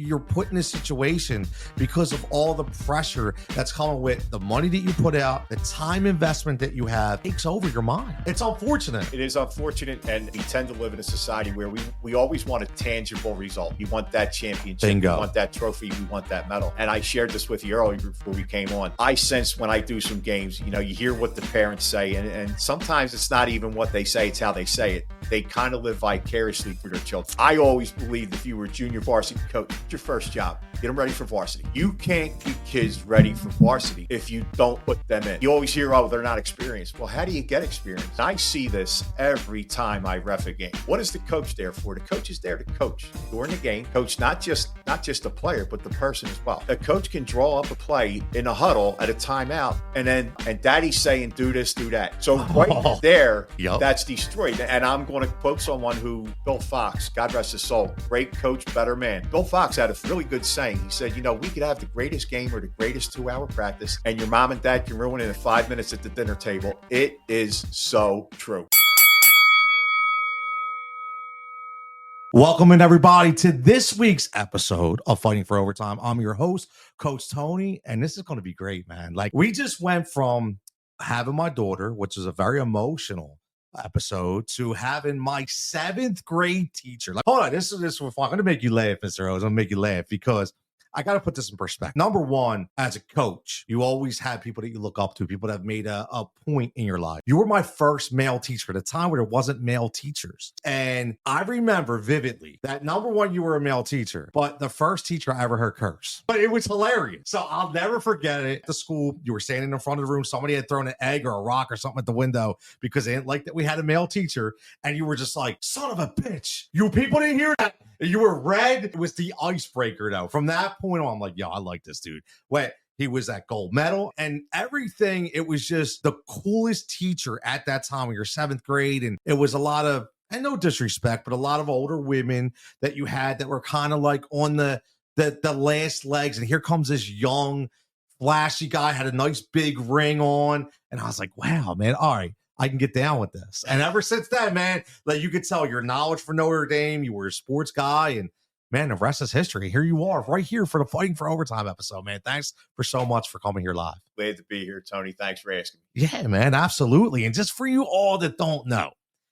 you're put in this situation because of all the pressure that's coming with the money that you put out, the time investment that you have takes over your mind. It's unfortunate. It is unfortunate, and we tend to live in a society where we always want a tangible result. We want that championship. Bingo. We want that trophy. We want that medal. And I shared this with you earlier before we came on. I sense when I do some games, you hear what the parents say, and sometimes it's not even what they say, it's how they say it. They kind of live vicariously for their children. I always believed if you were a junior varsity coach, it's your first job. Get them ready for varsity. You can't get kids ready for varsity if you don't put them in. You always hear, oh, they're not experienced. Well, how do you get experience? I see this every time I ref a game. What is the coach there for? The coach is there to coach during the game. Coach not just the player, but the person as well. A coach can draw up a play in a huddle at a timeout, and daddy's saying, do this, do that. So right there, That's destroyed. And I'm going to quote someone who, Bill Fox, God rest his soul, great coach, better man. Bill Fox had a really good saying. He said, we could have the greatest game or the greatest 2-hour practice, and your mom and dad can ruin it in 5 minutes at the dinner table. It is so true. Welcome in, everybody, to this week's episode of Fighting for Overtime. I'm your host, Coach Tony, and this is going to be great, man. Like, we just went from having my daughter, which is a very emotional episode, to having my 7th grade teacher. Like, hold on, this is fun. I'm going to make you laugh, Mr. Odes. I'm going to make you laugh because I got to put this in perspective. Number one, as a coach, you always have people that you look up to, people that have made a point in your life. You were my first male teacher at a time where there wasn't male teachers. And I remember vividly that, number one, you were a male teacher, but the first teacher I ever heard curse. But it was hilarious. So I'll never forget it. At the school, you were standing in front of the room. Somebody had thrown an egg or a rock or something at the window because they didn't like that we had a male teacher. And you were just like, son of a bitch. You people didn't hear that. You were red. It was the icebreaker, though. From that point on, I'm like, yo, I like this dude. Wait, he was at gold medal and everything. It was just the coolest teacher at that time in your 7th grade. And it was a lot of, and no disrespect, but a lot of older women that you had that were kind of like on the last legs. And here comes this young, flashy guy, had a nice big ring on. And I was like, wow, man, all right. I can get down with this. And ever since then, man, like, you could tell your knowledge for Notre Dame, you were a sports guy, and man, the rest is history. Here you are right here for the Fighting for Overtime episode, man. Thanks for so much for coming here live. Glad to be here, Tony. Thanks for asking me. Yeah, man, absolutely. And just for you all that don't know,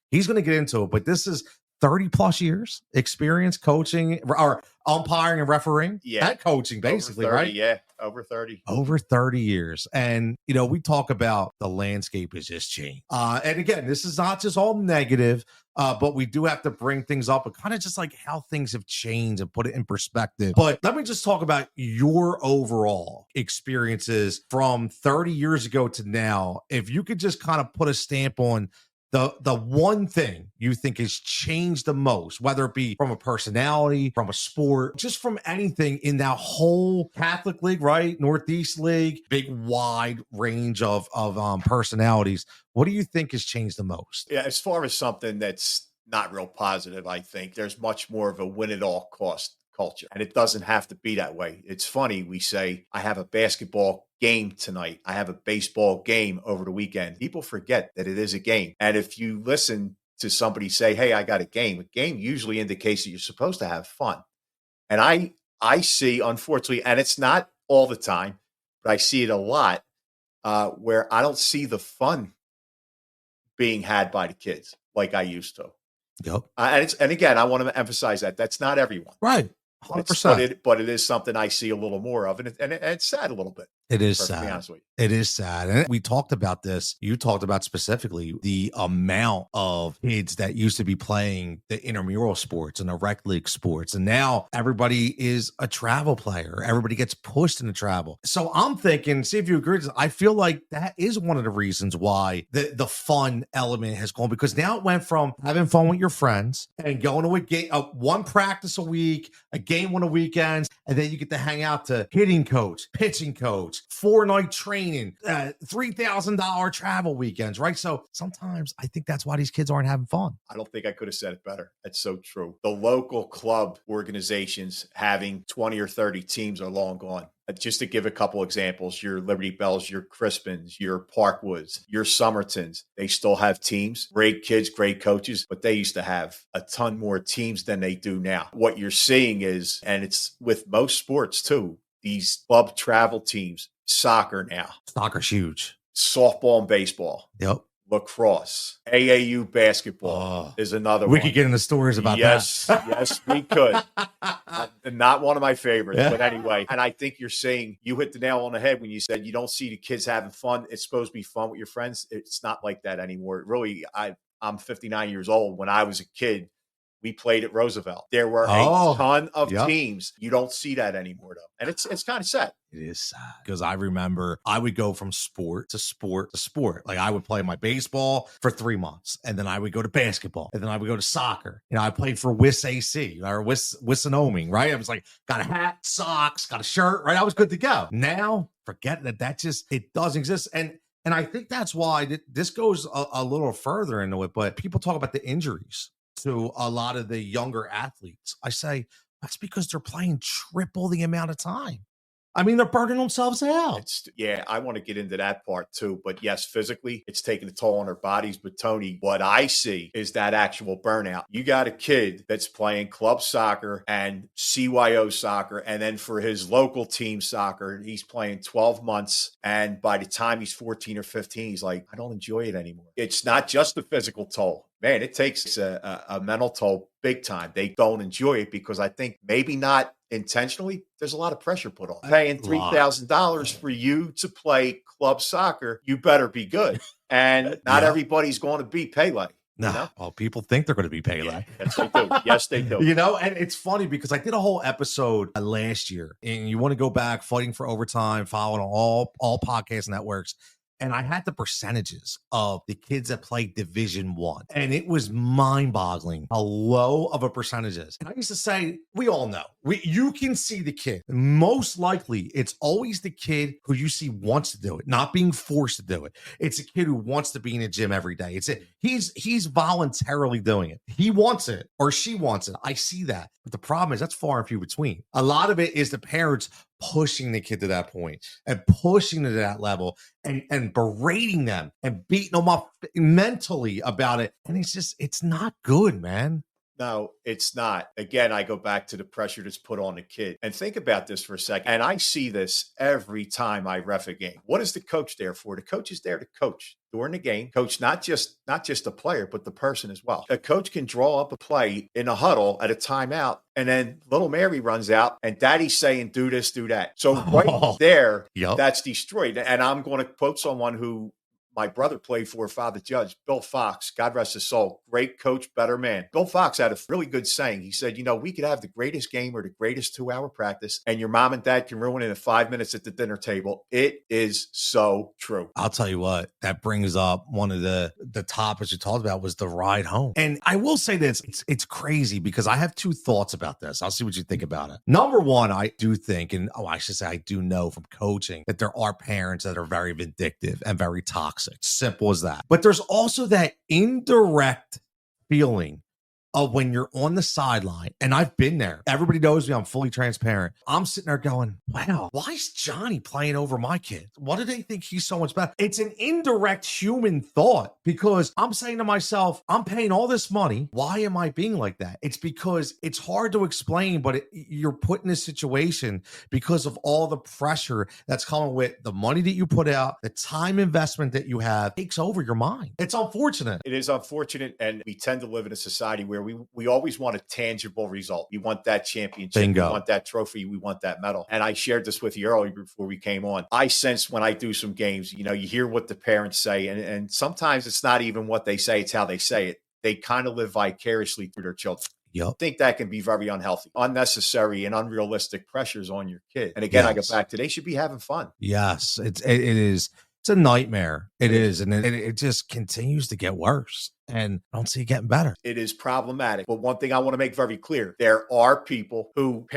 he's going to get into it, but this is 30 plus years experience coaching or umpiring and refereeing. Yeah. And coaching, basically, 30, right? Yeah, over 30. Over 30 years. And, we talk about the landscape has just changed. And again, this is not just all negative, but we do have to bring things up and kind of just like how things have changed and put it in perspective. But let me just talk about your overall experiences from 30 years ago to now. If you could just kind of put a stamp on the one thing you think has changed the most, whether it be from a personality, from a sport, just from anything in that whole Catholic League, right? Northeast League, big wide range of personalities. What do you think has changed the most? Yeah, as far as something that's not real positive, I think there's much more of a win at all cost culture. And it doesn't have to be that way. It's funny. We say, I have a basketball game tonight. I have a baseball game over the weekend. People forget that it is a game. And if you listen to somebody say, hey, I got a game usually indicates that you're supposed to have fun. And I see, unfortunately, and it's not all the time, but I see it a lot where I don't see the fun being had by the kids like I used to. Yep. And again, I want to emphasize that that's not everyone. Right. 100%. But it is something I see a little more of, and it's sad a little bit. It is sad. It is sad. And we talked about this. You talked about specifically the amount of kids that used to be playing the intramural sports and the rec league sports. And now everybody is a travel player. Everybody gets pushed into travel. So I'm thinking, see if you agree. I feel like that is one of the reasons why the fun element has gone, because now it went from having fun with your friends and going to a game, one practice a week, a game on the weekends, and then you get to hang out to hitting coach, pitching coach, 4-night training, $3,000 travel weekends, right? So sometimes I think that's why these kids aren't having fun. I don't think I could have said it better. That's so true. The local club organizations having 20 or 30 teams are long gone. Just to give a couple examples, your Liberty Bells, your Crispins, your Parkwoods, your Somertons, they still have teams, great kids, great coaches, but they used to have a ton more teams than they do now. What you're seeing is, and it's with most sports too, these club travel teams, soccer now. Soccer's huge. Softball and baseball. Yep. Lacrosse, AAU basketball is another one. We could get into stories about that. Yes, we could. Not one of my favorites, Yeah. but anyway. And I think you're saying, you hit the nail on the head when you said you don't see the kids having fun. It's supposed to be fun with your friends. It's not like that anymore. Really, I'm 59 years old. When I was a kid, we played at Roosevelt. There were a ton of teams. You don't see that anymore, though. And it's kind of sad. It is sad because I remember I would go from sport to sport to sport. Like I would play my baseball for 3 months, and then I would go to basketball, and then I would go to soccer. You know, I played for Wiss AC or Wissonoming, right? I was like, got a hat, socks, got a shirt, right? I was good to go. Now, forget that just, it doesn't exist. And I think that's why this goes a little further into it, but people talk about the injuries to a lot of the younger athletes. I say that's because they're playing triple the amount of time. I mean, they're burning themselves out. I want to get into that part too. But yes, physically, it's taking a toll on their bodies. But Tony, what I see is that actual burnout. You got a kid that's playing club soccer and CYO soccer. And then for his local team soccer, he's playing 12 months. And by the time he's 14 or 15, he's like, I don't enjoy it anymore. It's not just the physical toll. Man, it takes a mental toll big time. They don't enjoy it because I think maybe not intentionally, there's a lot of pressure put on. Paying $3,000 for you to play club soccer, you better be good. And not everybody's going to be Pele. No, you know? Well, people think they're going to be Pele. Yeah, yes, they do. Yes, they do. You know, and it's funny because I did a whole episode last year, and you want to go back, Fighting for Overtime, following all podcast networks. And I had the percentages of the kids that played Division I, and it was mind-boggling how low of a percentage is. And I used to say, we all know, you can see the kid. Most likely, it's always the kid who you see wants to do it, not being forced to do it. It's a kid who wants to be in a gym every day. He's voluntarily doing it. He wants it or she wants it. I see that. But the problem is that's far and few between. A lot of it is the parents pushing the kid to that point and pushing to that level and berating them and beating them up mentally about it. And it's not good, man. No, it's not. Again, I go back to the pressure that's put on the kid. And think about this for a second. And I see this every time I ref a game. What is the coach there for? The coach is there to coach during the game. Coach not just the player, but the person as well. A coach can draw up a play in a huddle at a timeout, and then little Mary runs out and daddy's saying, do this, do that. So right there, that's destroyed. And I'm going to quote someone who my brother played for, Father Judge, Bill Fox, God rest his soul, great coach, better man. Bill Fox had a really good saying. He said, we could have the greatest game or the greatest 2-hour practice, and your mom and dad can ruin it in 5 minutes at the dinner table. It is so true. I'll tell you what, that brings up one of the topics you talked about was the ride home. And I will say this, it's crazy because I have two thoughts about this. I'll see what you think about it. Number one, I do think, and I should say I do know from coaching that there are parents that are very vindictive and very toxic. Simple as that. But there's also that indirect feeling of when you're on the sideline, and I've been there. Everybody knows me. I'm fully transparent. I'm sitting there going, wow, why is Johnny playing over my kid? What do they think he's so much better? It's an indirect human thought because I'm saying to myself, I'm paying all this money. Why am I being like that? It's because it's hard to explain, but you're put in a situation because of all the pressure that's coming with the money that you put out, the time investment that you have takes over your mind. It's unfortunate. It is unfortunate, and we tend to live in a society where we always want a tangible result. We want that championship. Bingo. We want that trophy. We want that medal. And I shared this with you earlier before we came on. I sense when I do some games, you hear what the parents say, and sometimes it's not even what they say, it's how they say it. They kind of live vicariously through their children. Yep. I think that can be very unhealthy, unnecessary and unrealistic pressures on your kid. And again, I go back to they should be having fun. Yes, it is. It's a nightmare. It is. And it just continues to get worse. And I don't see it getting better. It is problematic. But one thing I want to make very clear, there are people who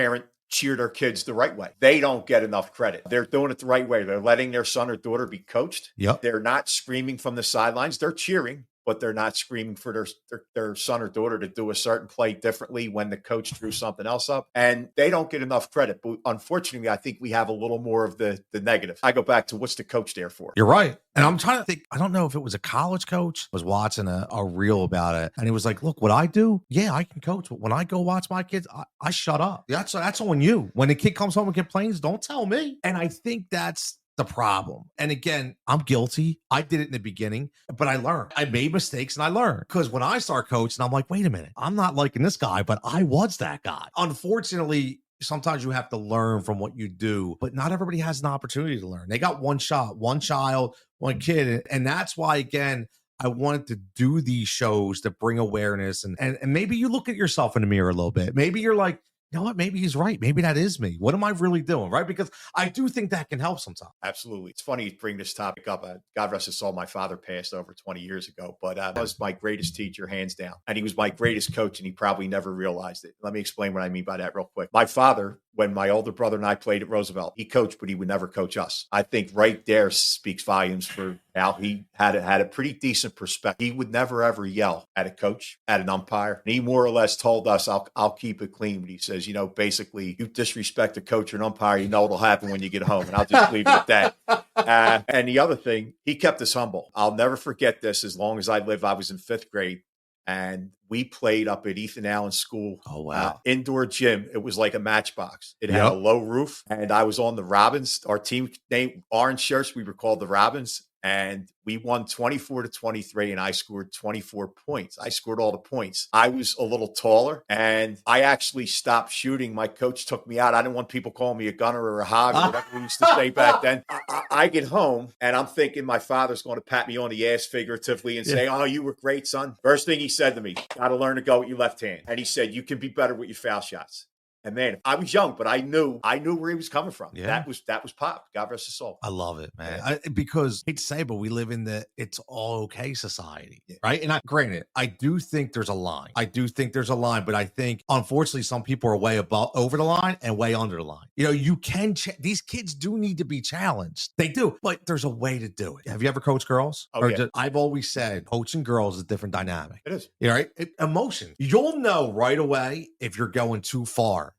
cheer their kids the right way. They don't get enough credit. They're doing it the right way. They're letting their son or daughter be coached. Yep. They're not screaming from the sidelines. They're cheering. but they're not screaming for their son or daughter to do a certain play differently when the coach drew something else up. And they don't get enough credit. But unfortunately, I think we have a little more of the negative. I go back to what's the coach there for? You're right. And I'm trying to think, I don't know if it was a college coach was watching a reel about it. And he was like, look, what I do, yeah, I can coach. But when I go watch my kids, I shut up. That's on you. When the kid comes home and complains, don't tell me. And I think that's the problem. And again, I'm guilty. I did it in the beginning, but I learned. I made mistakes and I learned. Because when I start coaching, I'm like, wait a minute, I'm not liking this guy, but I was that guy. Unfortunately, sometimes you have to learn from what you do, but not everybody has an opportunity to learn. They got one shot, one child, one kid. And that's why, again, I wanted to do these shows to bring awareness. And maybe you look at yourself in the mirror a little bit. Maybe you're like, you know what? Maybe he's right. Maybe that is me. What am I really doing? Right? Because I do think that can help sometimes. Absolutely. It's funny you bring this topic up. God rest his soul. My father passed over 20 years ago, but he was my greatest teacher, hands down. And he was my greatest coach, and he probably never realized it. Let me explain what I mean by that real quick. My father, when my older brother and I played at Roosevelt, he coached, but he would never coach us. I think right there speaks volumes for how he had a pretty decent perspective. He would never, ever yell at a coach, at an umpire. And he more or less told us, I'll keep it clean. But he says, you know, basically, you disrespect a coach or an umpire, you know what'll happen when you get home. And I'll just leave it at that. And the other thing, he kept us humble. I'll never forget this. As long as I live, I was in 5th grade. And we played up at Ethan Allen School. Oh, wow. Indoor gym. It was like a matchbox. It had a low roof. And I was on the Robins. Our team named orange shirts. We were called the Robins. And we won 24-23, and I scored 24 points. I scored all the points. I was a little taller, and I actually stopped shooting. My coach took me out. I didn't want people calling me a gunner or a hog or whatever we used to say back then. I get home, and I'm thinking my father's going to pat me on the ass figuratively and say, oh, you were great, son. First thing he said to me, got to learn to go with your left hand. And he said, you can be better with your foul shots. And man, I was young, but I knew where he was coming from. Yeah. That was Pop. God rest his soul. I love it, man. Because I hate to say, but we live in the it's all okay society, right? And granted, I do think there's a line. But I think unfortunately some people are way over the line and way under the line. You know, you can these kids do need to be challenged. They do, but there's a way to do it. Have you ever coached girls? Oh, yeah. I've always said coaching girls is a different dynamic. It is. Right? Emotion. You'll know right away if you're going too far.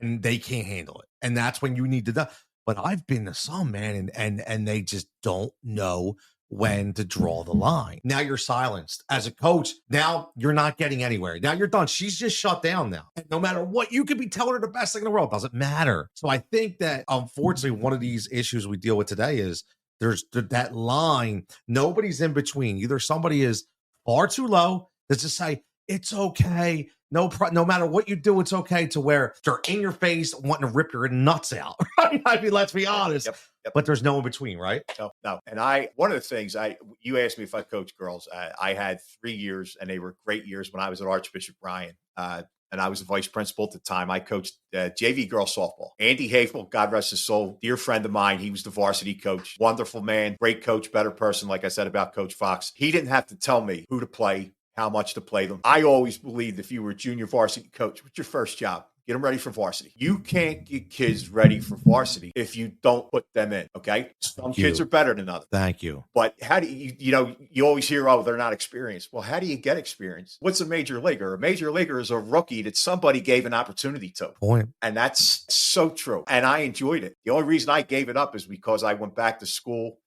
And they can't handle it. And that's when you need to do. But I've been to some, man, and they just don't know when to draw the line. Now you're silenced. As a coach, now you're not getting anywhere. Now you're done. She's just shut down now. And no matter what, you could be telling her the best thing in the world. Doesn't matter. So I think that, unfortunately, one of these issues we deal with today is there's that line. Nobody's in between. Either somebody is far too low to just say, it's okay. No matter what you do, it's okay, to where they're in your face wanting to rip your nuts out. Right? I mean, let's be honest. Yep. But there's no in between, right? No. And one of the things you asked me if I coach girls. I had 3 years, and they were great years when I was at Archbishop Bryan. And I was the vice principal at the time. I coached JV girls softball. Andy Hafel, God rest his soul, dear friend of mine. He was the varsity coach. Wonderful man, great coach, better person, like I said about Coach Fox. He didn't have to tell me who to play, how much to play them. I always believed if you were a junior varsity coach, what's your first job? Get them ready for varsity. You can't get kids ready for varsity if you don't put them in, okay? Some kids are better than others. Thank you. But how do you always hear, oh, they're not experienced. Well, how do you get experience? What's a major leaguer? A major leaguer is a rookie that somebody gave an opportunity to. Point. And that's so true. And I enjoyed it. The only reason I gave it up is because I went back to school.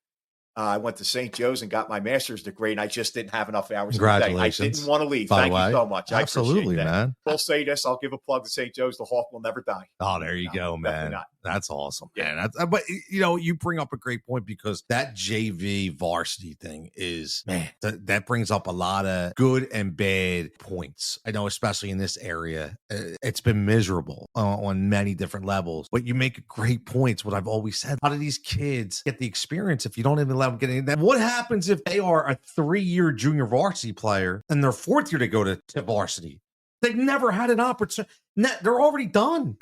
I went to St. Joe's and got my master's degree, and I just didn't have enough hours in the day. I didn't want to leave. Thank you so much. Absolutely, I appreciate that. Man. We'll say this. I'll give a plug to St. Joe's. The Hawk will never die. Oh, there you go, man. That's awesome, man. But, you bring up a great point, because that JV varsity thing is, man, that brings up a lot of good and bad points. I know, especially in this area, it's been miserable on many different levels. But you make great points. What I've always said, how do these kids get the experience if you don't even let them get in? That what happens if they are a 3-year junior varsity player and their 4th year to go to varsity? They've never had an opportunity. They're already done.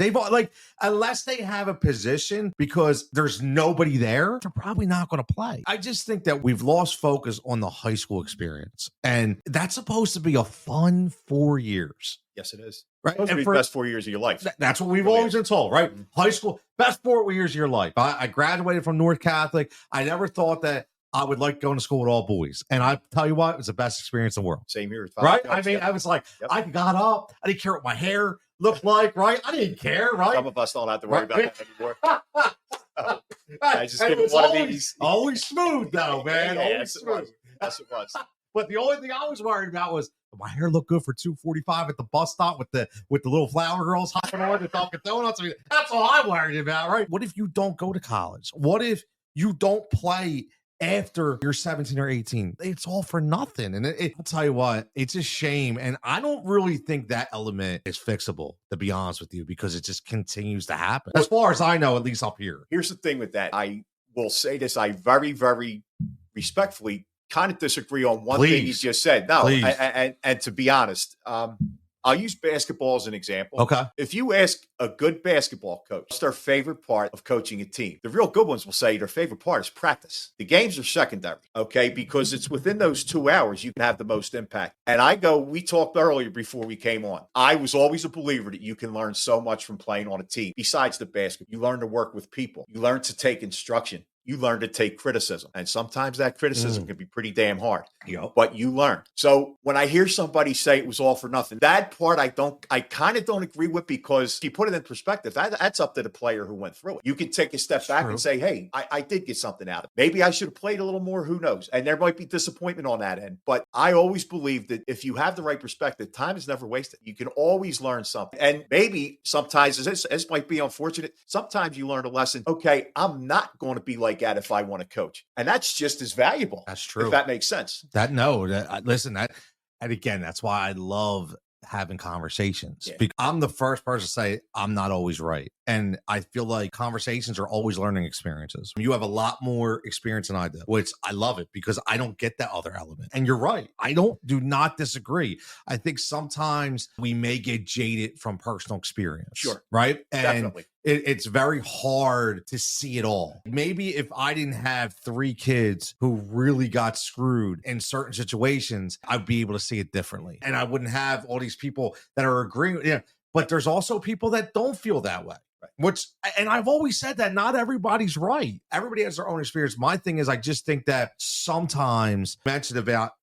Unless they have a position because there's nobody there, they're probably not going to play. I just think that we've lost focus on the high school experience. And that's supposed to be a fun 4 years. Yes, it is. Right. Those are the best 4 years of your life. That's what we've always been told, right? Mm-hmm. High school, best 4 years of your life. I graduated from North Catholic. I never thought that I would like going to school with all boys. And I tell you what, it was the best experience in the world. Same here. Right? I mean, I was like, I got up. I didn't care what my hair looked like, right? I didn't care, right? Some of us don't have to worry about that anymore. I just and give it was one always, of these. always smooth, though, man. Yeah, Always smooth. Yes, it was. But the only thing I was worried about was my hair looked good for 2:45 at the bus stop with the little flower girls hopping on the Dunkin' Donuts. I mean, that's all I'm worried about, right? What if you don't go to college? What if you don't play after you're 17 or 18? It's all for nothing. And I'll tell you what, it's a shame. And I don't really think that element is fixable, to be honest with you, because it just continues to happen. As far as I know, at least up here. Here's the thing with that. I will say this. I very, very respectfully kind of disagree on one thing you just said. No, and to be honest, I'll use basketball as an example. Okay. If you ask a good basketball coach, what's their favorite part of coaching a team? The real good ones will say their favorite part is practice. The games are secondary, okay? Because it's within those 2 hours you can have the most impact. And we talked earlier before we came on. I was always a believer that you can learn so much from playing on a team. Besides the basketball, you learn to work with people. You learn to take instruction. You learn to take criticism. And sometimes that criticism can be pretty damn hard. Yep. But you learn. So when I hear somebody say it was all for nothing, that part I kind of don't agree with, because if you put it in perspective, that's up to the player who went through it. You can take a step back and say, hey, I did get something out of it. Maybe I should have played a little more. Who knows? And there might be disappointment on that end. But I always believe that if you have the right perspective, time is never wasted. You can always learn something. And maybe sometimes, this might be unfortunate, sometimes you learn a lesson. Okay, I'm not going to be like that if I want to coach. And that's just as valuable. That's true. If that makes sense. Listen, and again, that's why I love having conversations. Yeah. Because I'm the first person to say I'm not always right. And I feel like conversations are always learning experiences. You have a lot more experience than I do, which I love it because I don't get that other element. And you're right. I do not disagree. I think sometimes we may get jaded from personal experience. Sure. Right. And definitely. It's very hard to see it all. Maybe if I didn't have 3 kids who really got screwed in certain situations, I'd be able to see it differently. And I wouldn't have all these people that are agreeing. Yeah. But there's also people that don't feel that way. Right. And I've always said that not everybody's right. Everybody has their own experience. My thing is, I just think that sometimes mentioned about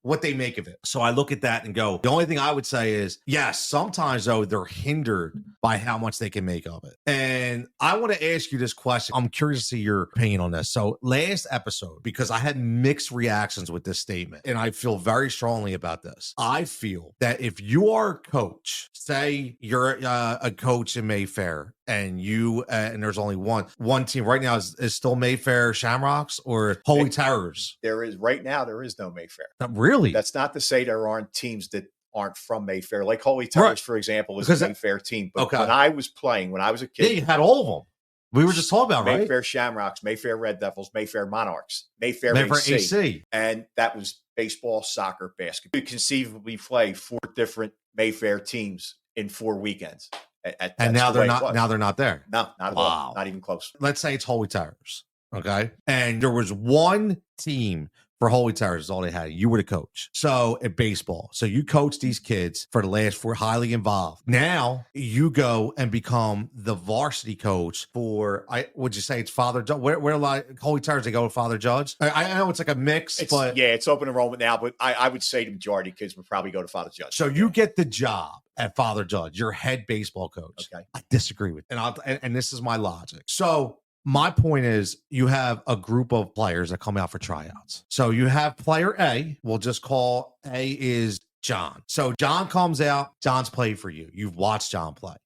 what they make of it. So I look at that and go, the only thing I would say is, yes, sometimes though, they're hindered by how much they can make of it. And I want to ask you this question. I'm curious to see your opinion on this. So last episode, because I had mixed reactions with this statement, and I feel very strongly about this. I feel that if you are a coach, say you're a coach in Mayfair, and and there's only one team right now, is still Mayfair Shamrocks or Holy Terrors? There is no Mayfair. Really? That's not to say there aren't teams that aren't from Mayfair. Like Holy Terrors, for example, is a Mayfair team. But when I was playing, when I was a kid, you had all of them. We were just talking about, right? Mayfair Shamrocks, Mayfair Red Devils, Mayfair Monarchs, Mayfair AC. And that was baseball, soccer, basketball. You could conceivably play 4 different Mayfair teams in 4 weekends. And now they're not. Now they're not there. No, not at all. Not even close. Let's say it's Holy Terrors, okay? And there was one team for Holy Terrors is all they had. You were the coach. So at baseball, so you coach these kids for the last 4, highly involved. Now you go and become the varsity coach for, would you say it's Father Judge? Where like Holy Terrors, they go with Father Judge? I know it's like a mix, but yeah, it's open enrollment now. But I would say the majority of kids would probably go to Father Judge. So you get the job at Father Judge, your head baseball coach. Okay, I disagree with, and this is my logic. So my point is, you have a group of players that come out for tryouts. So you have player A, we'll just call A is John. So John comes out, John's played for you. You've watched John play.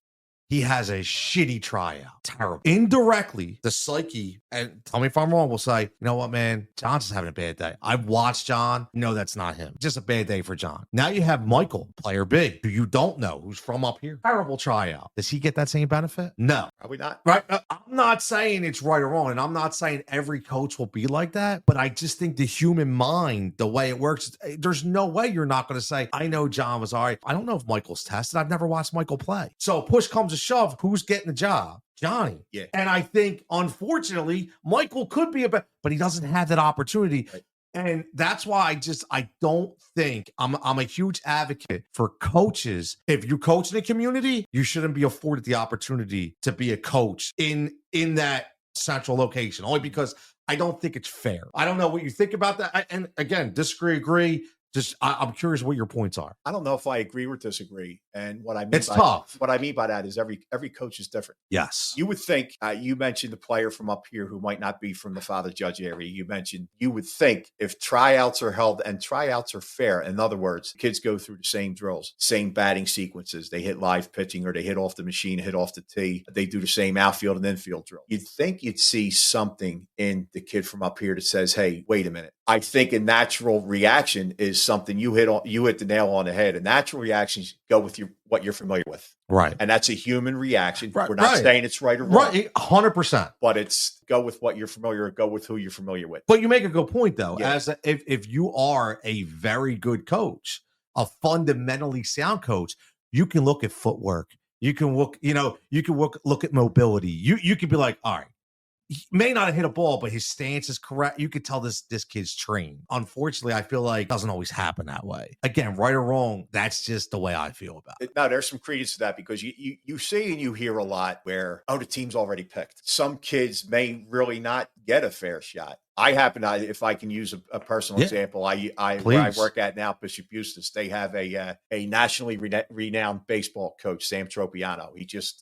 He has a shitty tryout. Terrible. Indirectly, the psyche, and tell me if I'm wrong, will say, you know what, man, John's just having a bad day. I've watched John. No, that's not him. Just a bad day for John. Now you have Michael, player B, who you don't know, who's from up here. Terrible tryout. Does he get that same benefit? No. Probably not. Right? I'm not saying it's right or wrong, and I'm not saying every coach will be like that, but I just think the human mind, the way it works, there's no way you're not going to say, I know John was all right. I don't know if Michael's tested. I've never watched Michael play. So push comes to shove, who's getting the job? Johnny. Yeah. And I think, unfortunately, Michael could be but he doesn't have that opportunity. Right. And that's why I don't think I'm a huge advocate for coaches. If you coach in a community, you shouldn't be afforded the opportunity to be a coach in that central location, only because I don't think it's fair. I don't know what you think about that. And again, disagree, agree. Just I'm curious what your points are. I don't know if I agree or disagree. And what I mean It's tough. What I mean by that is every coach is different. Yes. You would think, you mentioned the player from up here who might not be from the Father Judge area. You would think if tryouts are held, and tryouts are fair. In other words, kids go through the same drills, same batting sequences. They hit live pitching, or they hit off the machine, hit off the tee. They do the same outfield and infield drill. You'd think you'd see something in the kid from up here that says, hey, wait a minute. I think a natural reaction is something you hit the nail on the head. A natural reaction is go with what you're familiar with. Right. And that's a human reaction. Right, We're not saying it's right or wrong. Right, 100%. But it's go with what you're familiar with, go with who you're familiar with. But you make a good point, though. Yeah. If you are a very good coach, a fundamentally sound coach, you can look at footwork. You can look at mobility. You can be like, all right, he may not have hit a ball, but his stance is correct. You could tell this kid's trained. Unfortunately, I feel like it doesn't always happen that way. Again, right or wrong, that's just the way I feel about it. No, there's some credence to that, because you see and you hear a lot where, the team's already picked. Some kids may really not get a fair shot. I happen to, if I can use a personal example, where I work at now, Bishop Eustace, they have a nationally renowned baseball coach, Sam Tropiano.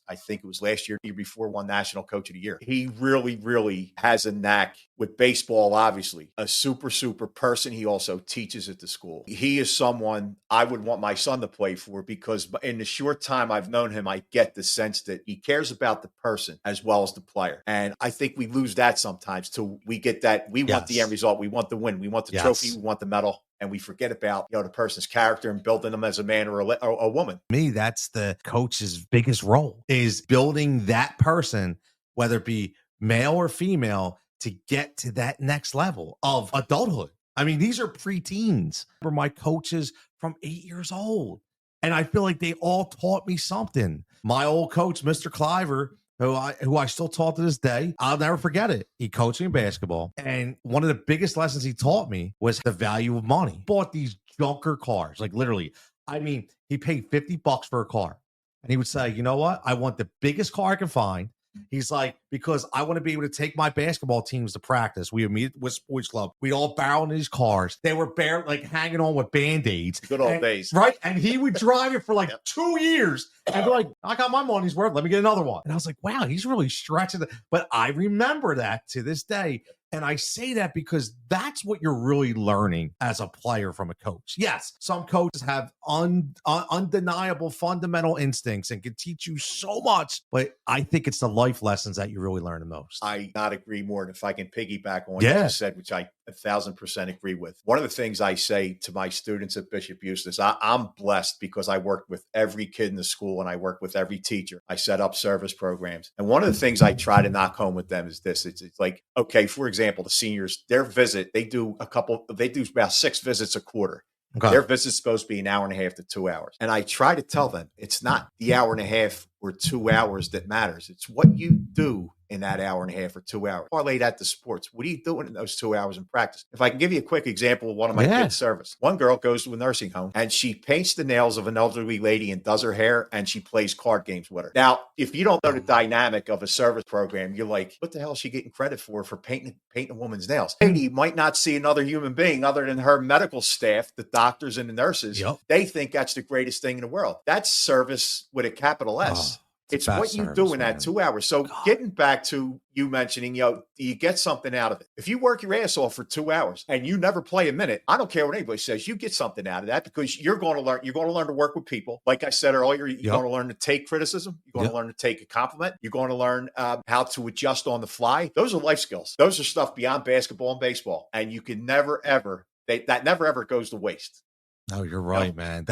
I think it was last year before, won National Coach of the Year. He really, really has a knack with baseball, obviously. A super, super person. He also teaches at the school. He is someone I would want my son to play for, because in the short time I've known him, I get the sense that he cares about the person as well as the player. And I think we lose that sometimes till we get that. We want the end result. We want the win. We want the trophy. We want the medal. And we forget about the person's character and building them as a man or a woman. Me, that's the coach's biggest role, is building that person, whether it be male or female, to get to that next level of adulthood. I mean, these are preteens. For my coaches from 8 years old. And I feel like they all taught me something. My old coach, Mr. Cliver, who I still taught to this day, I'll never forget it. He coached me in basketball. And one of the biggest lessons he taught me was the value of money. Bought these junker cars, like literally. I mean, he paid $50 for a car. And he would say, you know what? I want the biggest car I can find. He's like, because I want to be able to take my basketball teams to practice. We would meet with sports club. We'd all barrel in these cars. They were hanging on with Band-Aids. Good old days. Right? And he would drive it for 2 years and be like, I got my money's worth. Let me get another one. And I was like, wow, he's really stretching it. But I remember that to this day. And I say that because that's what you're really learning as a player from a coach. Yes, some coaches have undeniable fundamental instincts and can teach you so much, but I think it's the life lessons that you really learn the most. I not agree more. And if I can piggyback on what you just said, which I 1,000% agree with. One of the things I say to my students at Bishop Eustace, I'm blessed because I work with every kid in the school and I work with every teacher. I set up service programs. And one of the things I try to knock home with them is this. It's like, okay, for example, the seniors, their visit, they do about 6 visits a quarter. Okay. Their visit's supposed to be an hour and a half to 2 hours. And I try to tell them it's not the hour and a half or 2 hours that matters. It's what you do in that hour and a half or 2 hours. Parlay that to sports. What are you doing in those 2 hours in practice? If I can give you a quick example of one of my kids' service. One girl goes to a nursing home and she paints the nails of an elderly lady and does her hair and she plays card games with her. Now, if you don't know the dynamic of a service program, you're like, what the hell is she getting credit for painting a woman's nails? Lady might not see another human being other than her medical staff, the doctors and the nurses. Yep. They think that's the greatest thing in the world. That's service with a capital S. It's what you do in that 2 hours. So getting back to you mentioning, you get something out of it. If you work your ass off for 2 hours and you never play a minute, I don't care what anybody says, you get something out of that because you're going to learn. You're going to learn to work with people. Like I said earlier, you're going to learn to take criticism. You're going to learn to take a compliment. You're going to learn how to adjust on the fly. Those are life skills. Those are stuff beyond basketball and baseball. And you can never, ever, that never, ever goes to waste. No, you're right, man.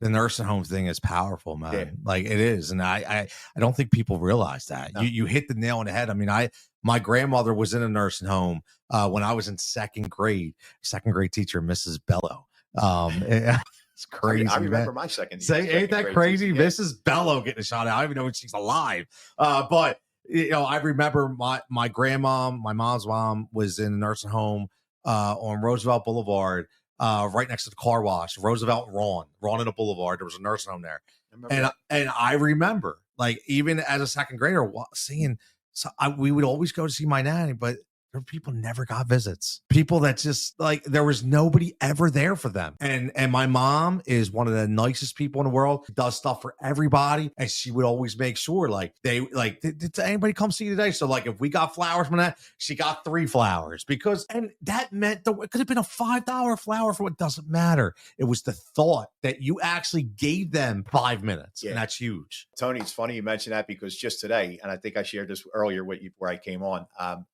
The nursing home thing is powerful, man. Yeah. Like it is. And I don't think people realize that. No. You hit the nail on the head. I mean, my grandmother was in a nursing home when I was in second grade teacher, Mrs. Bello. It's crazy. I remember my second. Ain't that crazy? Yeah. Mrs. Bello getting a shot. I don't even know if she's alive. But I remember my grandma, my mom's mom was in a nursing home on Roosevelt Boulevard. Right next to the car wash, Roosevelt Ron in a Boulevard. There was a nursing home there. And I remember, like, even as a second grader, seeing, we would always go to see my nanny, but there were people never got visits. People that just like there was nobody ever there for them. And my mom is one of the nicest people in the world. Does stuff for everybody, and she would always make sure did anybody come see you today? So like if we got flowers from that, she got 3 flowers and that meant it could have been a $5 flower for what doesn't matter. It was the thought that you actually gave them 5 minutes, and that's huge. Tony, it's funny you mentioned that because just today, and I think I shared this earlier with you before I came on,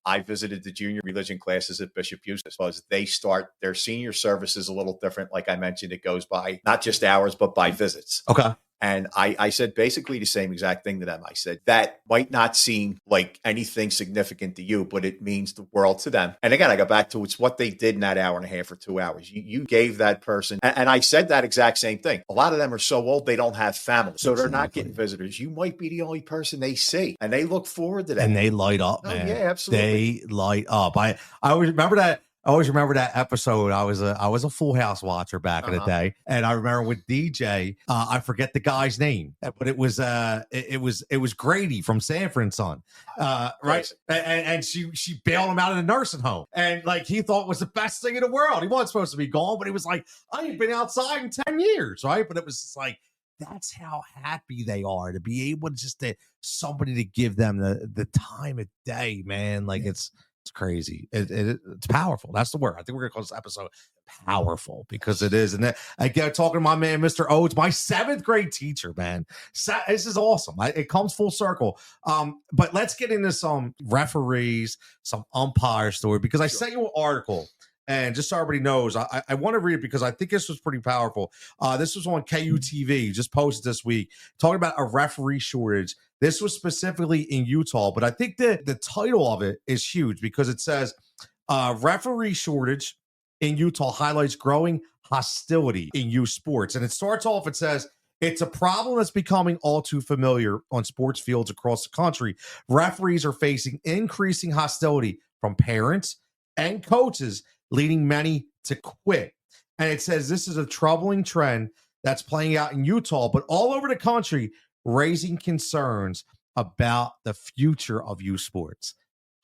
I visited the junior religion classes at Bishop Eustace because they start their senior services a little different. Like I mentioned, it goes by not just hours, but by visits. Okay. And I said basically the same exact thing to them. I said, that might not seem like anything significant to you, but it means the world to them. And again, I go back to it's what they did in that hour and a half or 2 hours. You gave that person. And I said that exact same thing. A lot of them are so old, they don't have family. So they're not getting visitors. You might be the only person they see. And they look forward to that. And they light up, man. Yeah, absolutely. They light up. I always remember that. I always remember that episode. I was a Full House watcher back in the day, and I remember with DJ. I forget the guy's name, but it was Grady from Sanford and Son, right? And she bailed him out of the nursing home, and like he thought it was the best thing in the world. He wasn't supposed to be gone, but he was like, I ain't been outside in 10 years, right? But it was just like that's how happy they are to be able to somebody to give them the time of day, man. Like it's crazy. It's powerful. That's the word. I think we're gonna call this episode powerful because it is. And then I get talking to my man, Mr. Odes, my 7th grade teacher, man. This is awesome. It comes full circle. But let's get into some referees, some umpire story because I sent you an article. And just so everybody knows, I want to read it because I think this was pretty powerful. This was on KUTV, just posted this week, talking about a referee shortage. This was specifically in Utah, but I think the title of it is huge because it says, referee shortage in Utah highlights growing hostility in youth sports. And it starts off, it says, it's a problem that's becoming all too familiar on sports fields across the country. Referees are facing increasing hostility from parents and coaches, leading many to quit. And it says this is a troubling trend that's playing out in Utah, but all over the country, raising concerns about the future of youth sports.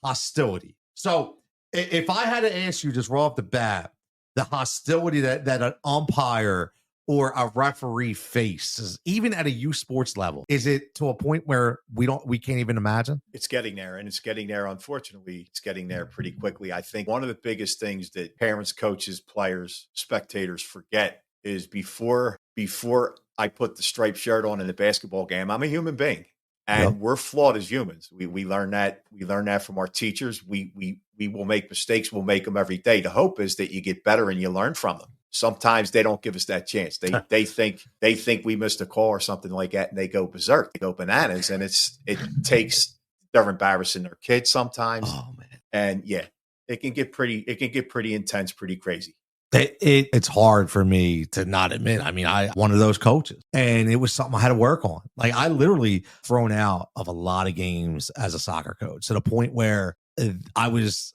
Hostility. So if I had to ask you just right off the bat, the hostility that an umpire or a referee faces, even at a youth sports level, is it to a point where we can't even imagine? It's getting there, and it's getting there. Unfortunately, it's getting there pretty quickly. I think one of the biggest things that parents, coaches, players, spectators forget is before I put the striped shirt on in the basketball game, I'm a human being, and we're flawed as humans. We learn that. We learn that from our teachers. We will make mistakes. We'll make them every day. The hope is that you get better and you learn from them. Sometimes they don't give us that chance. They think we missed a call or something like that, and they go berserk. They go bananas, and they're embarrassing their kids sometimes. Oh man, and yeah, it can get pretty intense, pretty crazy. It's hard for me to not admit. I mean, I one of those coaches, and it was something I had to work on. Like I literally thrown out of a lot of games as a soccer coach to the point where I was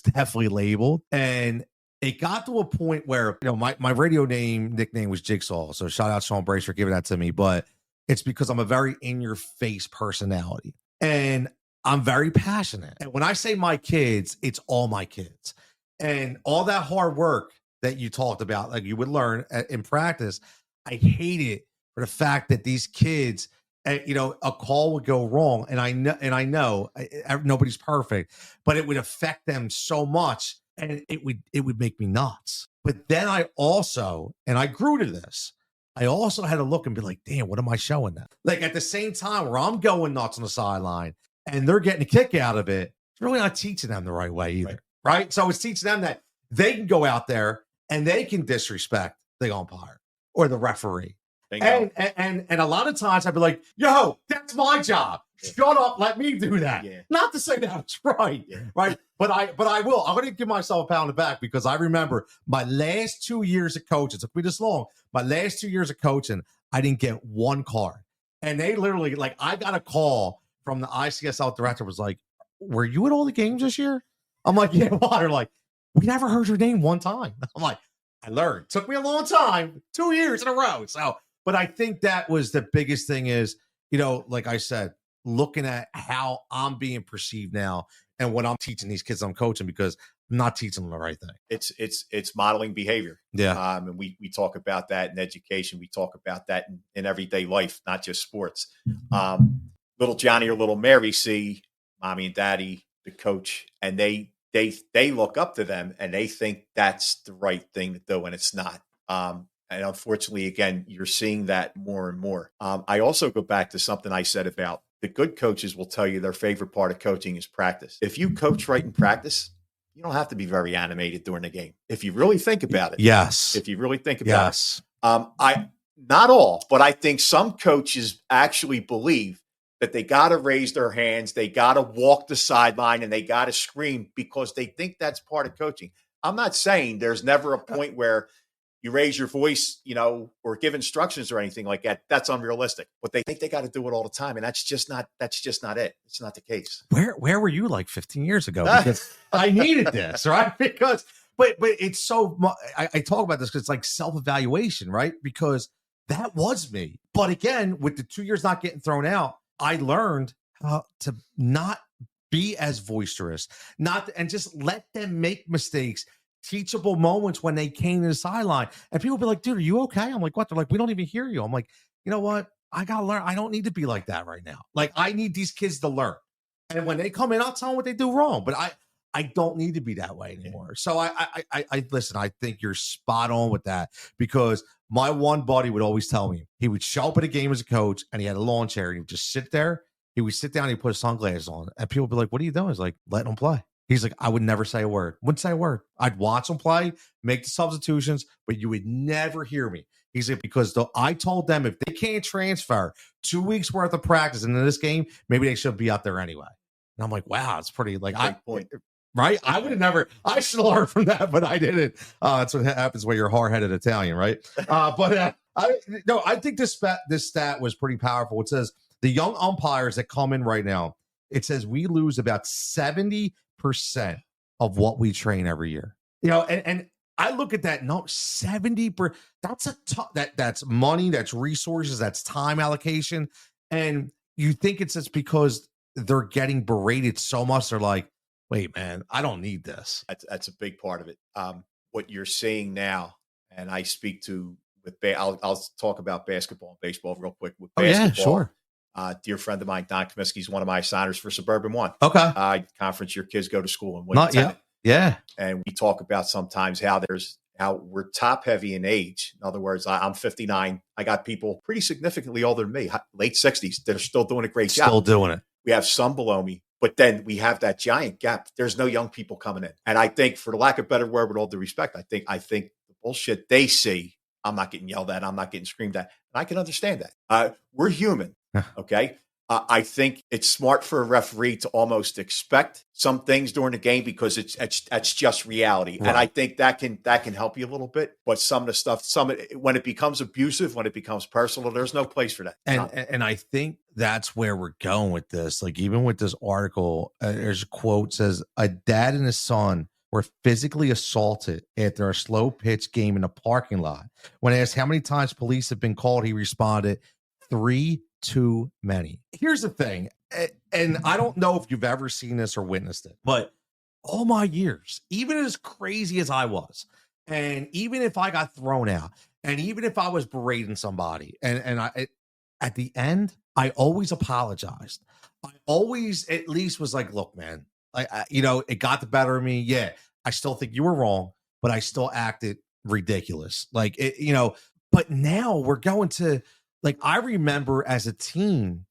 definitely labeled. And it got to a point where, my radio nickname was Jigsaw. So shout out Sean Brace for giving that to me. But it's because I'm a very in-your-face personality. And I'm very passionate. And when I say my kids, it's all my kids. And all that hard work that you talked about, like you would learn in practice, I hate it for the fact that these kids, a call would go wrong. And I know nobody's perfect, but it would affect them so much. And it would make me nuts. But then I grew to this. I also had to look and be like, damn, what am I showing them? Like at the same time where I'm going nuts on the sideline and they're getting a kick out of it, it's really not teaching them the right way either. Right? So it's teaching them that they can go out there and they can disrespect the umpire or the referee. And a lot of times I'd be like, yo, that's my job. Shut up, let me do that. Yeah. Not to say that's right, right? But I will. I'm going to give myself a pound of back because I remember my last 2 years of coaching. It took me this long. My last 2 years of coaching, I didn't get one card. And they literally, I got a call from the ICSL director, was like, were you at all the games this year? I'm like, yeah, what? They're like, we never heard your name one time. I'm like, I learned. Took me a long time, 2 years in a row. So, but I think that was the biggest thing is, like I said, looking at how I'm being perceived now and when I'm teaching these kids I'm coaching, because I'm not teaching them the right thing. It's modeling behavior. Yeah. And we talk about that in education. We talk about that in everyday life, not just sports. Little Johnny or little Mary see mommy and daddy, the coach, and they look up to them and they think that's the right thing to do, and it's not. And unfortunately, again, you're seeing that more and more. I also go back to something I said about the good coaches will tell you their favorite part of coaching is practice. If you coach right in practice, you don't have to be very animated during the game. If you really think about it. Yes. If you really think about it. Not all, but I think some coaches actually believe that they got to raise their hands, they got to walk the sideline, and they got to scream because they think that's part of coaching. I'm not saying there's never a point where you raise your voice, or give instructions or anything like that. That's unrealistic. But they think they got to do it all the time, and that's just not it. It's not the case. Where were you like 15 years ago? Because I needed this, right? Because but it's so I talk about this because it's like self-evaluation, right? Because that was me. But again, with the 2 years not getting thrown out, I learned how to not be as boisterous, and just let them make mistakes. Teachable moments when they came to the sideline, and people be like, dude, are you okay? I'm like, what? They're like, we don't even hear you. I'm like, you know what? I got to learn. I don't need to be like that right now. Like, I need these kids to learn. And when they come in, I'll tell them what they do wrong, but I don't need to be that way anymore. So I listen, I think you're spot on with that, because my one buddy would always tell me, he would show up at a game as a coach and he had a lawn chair and he would just sit there. He would sit down, he'd put his sunglasses on, and people would be like, what are you doing? He's like, letting them play. He's like, I would never say a word. Wouldn't say a word. I'd watch them play, make the substitutions, but you would never hear me. He's like, because I told them if they can't transfer 2 weeks worth of practice into this game, maybe they should be out there anyway. And I'm like, wow, it's pretty point. Right? I would have never. I should have learned from that, but I didn't. That's what happens when you're hard-headed Italian, right? I think this stat was pretty powerful. It says the young umpires that come in right now, it says we lose about 70% of what we train every year. And I look at that. No, 70%. That's that's money, that's resources, that's time allocation. And you think it's just because they're getting berated so much, they're like, wait, man, I don't need this. That's a big part of it. What you're seeing now, and I speak to I'll talk about basketball and baseball real quick. With basketball, yeah, sure. Dear friend of mine, Don Comiskey, is one of my signers for Suburban 1. Okay. Conference your kids go to school in. Not yet. Yeah. And we talk about sometimes how we're top heavy in age. In other words, I'm 59. I got people pretty significantly older than me, late 60s, that are still doing a great job. Still doing it. We have some below me, but then we have that giant gap. There's no young people coming in. And I think, for the lack of a better word, with all due respect, I think the bullshit they see, I'm not getting yelled at, I'm not getting screamed at. And I can understand that. We're human. Okay. I think it's smart for a referee to almost expect some things during the game, because it's just reality. Right. And I think that can help you a little bit. But some of the stuff, when it becomes abusive, when it becomes personal, there's no place for that. And I think that's where we're going with this. Like, even with this article, there's a quote says, a dad and his son were physically assaulted after a slow pitch game in a parking lot. When asked how many times police have been called, he responded, 3 too many. Here's the thing, and I don't know if you've ever seen this or witnessed it, but all my years, even as crazy as I was, and even if I got thrown out, and even if I was berating somebody, and at the end, I always apologized. I always at least was like, look, man, it got the better of me. Yeah, I still think you were wrong, but I still acted ridiculous. But now we're going to, like, I remember as a team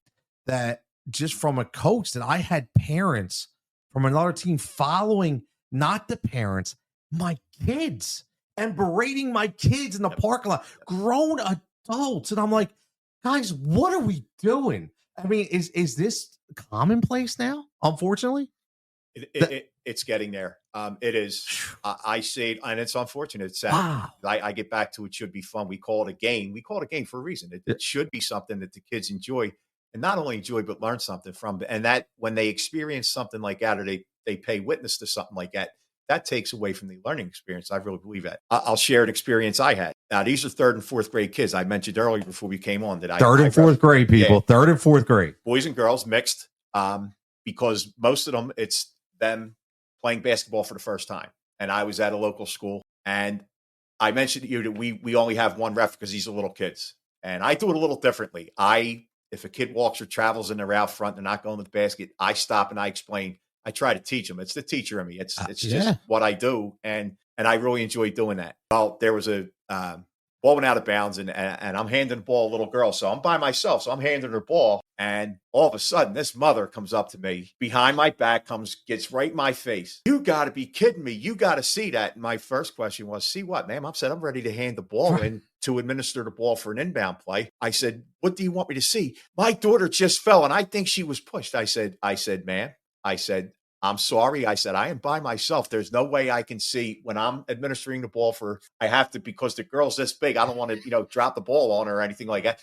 that, just from a coach, that I had parents from another team following, not the parents, my kids, and berating my kids in the parking lot, grown adults. And I'm like, guys, what are we doing? I mean, is this commonplace now? Unfortunately, it's getting there. It is. I see it, and it's unfortunate. It's sad. Wow. I get back to, it should be fun. We call it a game. We call it a game for a reason. It should be something that the kids enjoy, and not only enjoy, but learn something from. And that, when they experience something like that, or they pay witness to something like that, that takes away from the learning experience. I really believe that. I'll share an experience I had. Now, these are 3rd and 4th grade kids. I mentioned earlier before we came on that 3rd and 4th grade people, 3rd and 4th grade, boys and girls mixed, because most of them, them playing basketball for the first time. And I was at a local school, and I mentioned to you that we only have one ref because these are little kids. And I do it a little differently. If a kid walks or travels and they're out front, they're not going to the basket, I stop and I explain. I try to teach them. It's the teacher in me. It's just what I do. And I really enjoy doing that. Well, there was a ball went out of bounds, and I'm handing the ball to a little girl. So I'm by myself. So I'm handing her ball. And all of a sudden, this mother comes up to me behind my back, gets right in my face. You got to be kidding me. You got to see that. And my first question was, see what, ma'am? I said, I'm ready to hand the ball in to administer the ball for an inbound play. I said, what do you want me to see? My daughter just fell, and I think she was pushed. I said, ma'am, I said, I'm sorry. I said, I am by myself. There's no way I can see when I'm administering the ball I have to, because the girl's this big. I don't want to, drop the ball on her or anything like that.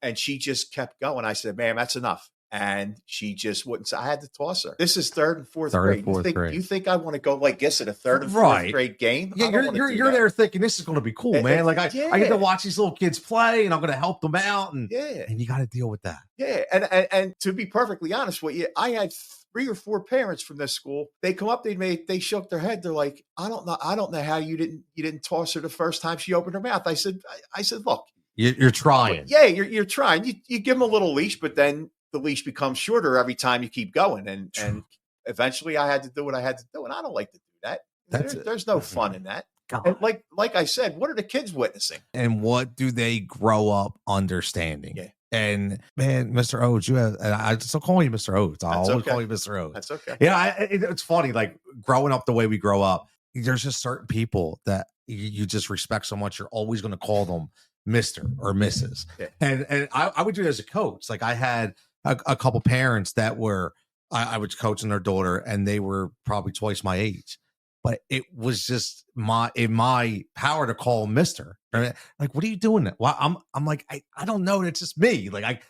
And she just kept going. I said, ma'am, that's enough. And she just wouldn't. So I had to toss her. This is third and fourth grade. You think I want to go like this at a third and fourth grade game? Yeah, you're there thinking this is going to be cool, man. Like I get to watch these little kids play, and I'm going to help them out, and you got to deal with that. Yeah, and to be perfectly honest with you, I had 3 or 4 parents from this school. They come up, they shook their head. They're like, I don't know how you didn't toss her the first time she opened her mouth. I said, look, you're trying. Yeah, you're trying. You give them a little leash, but then the leash becomes shorter every time you keep going. And eventually I had to do what I had to do. And I don't like to do that. There's no fun in that. God. And like I said, what are the kids witnessing? And what do they grow up understanding? Yeah. And man, Mr. Odes, I still call you Mr. Odes. I'll always call you Mr. Odes. That's okay. Yeah, it's funny. Like growing up the way we grow up, there's just certain people that you just respect so much. You're always going to call them Mr. or Mrs. Yeah. And I would do it as a coach. Like I had a couple parents that I was coaching their daughter, and they were probably twice my age. But it was just in my power to call Mr. Like, what are you doing? Well, I'm like, I don't know. It's just me. Like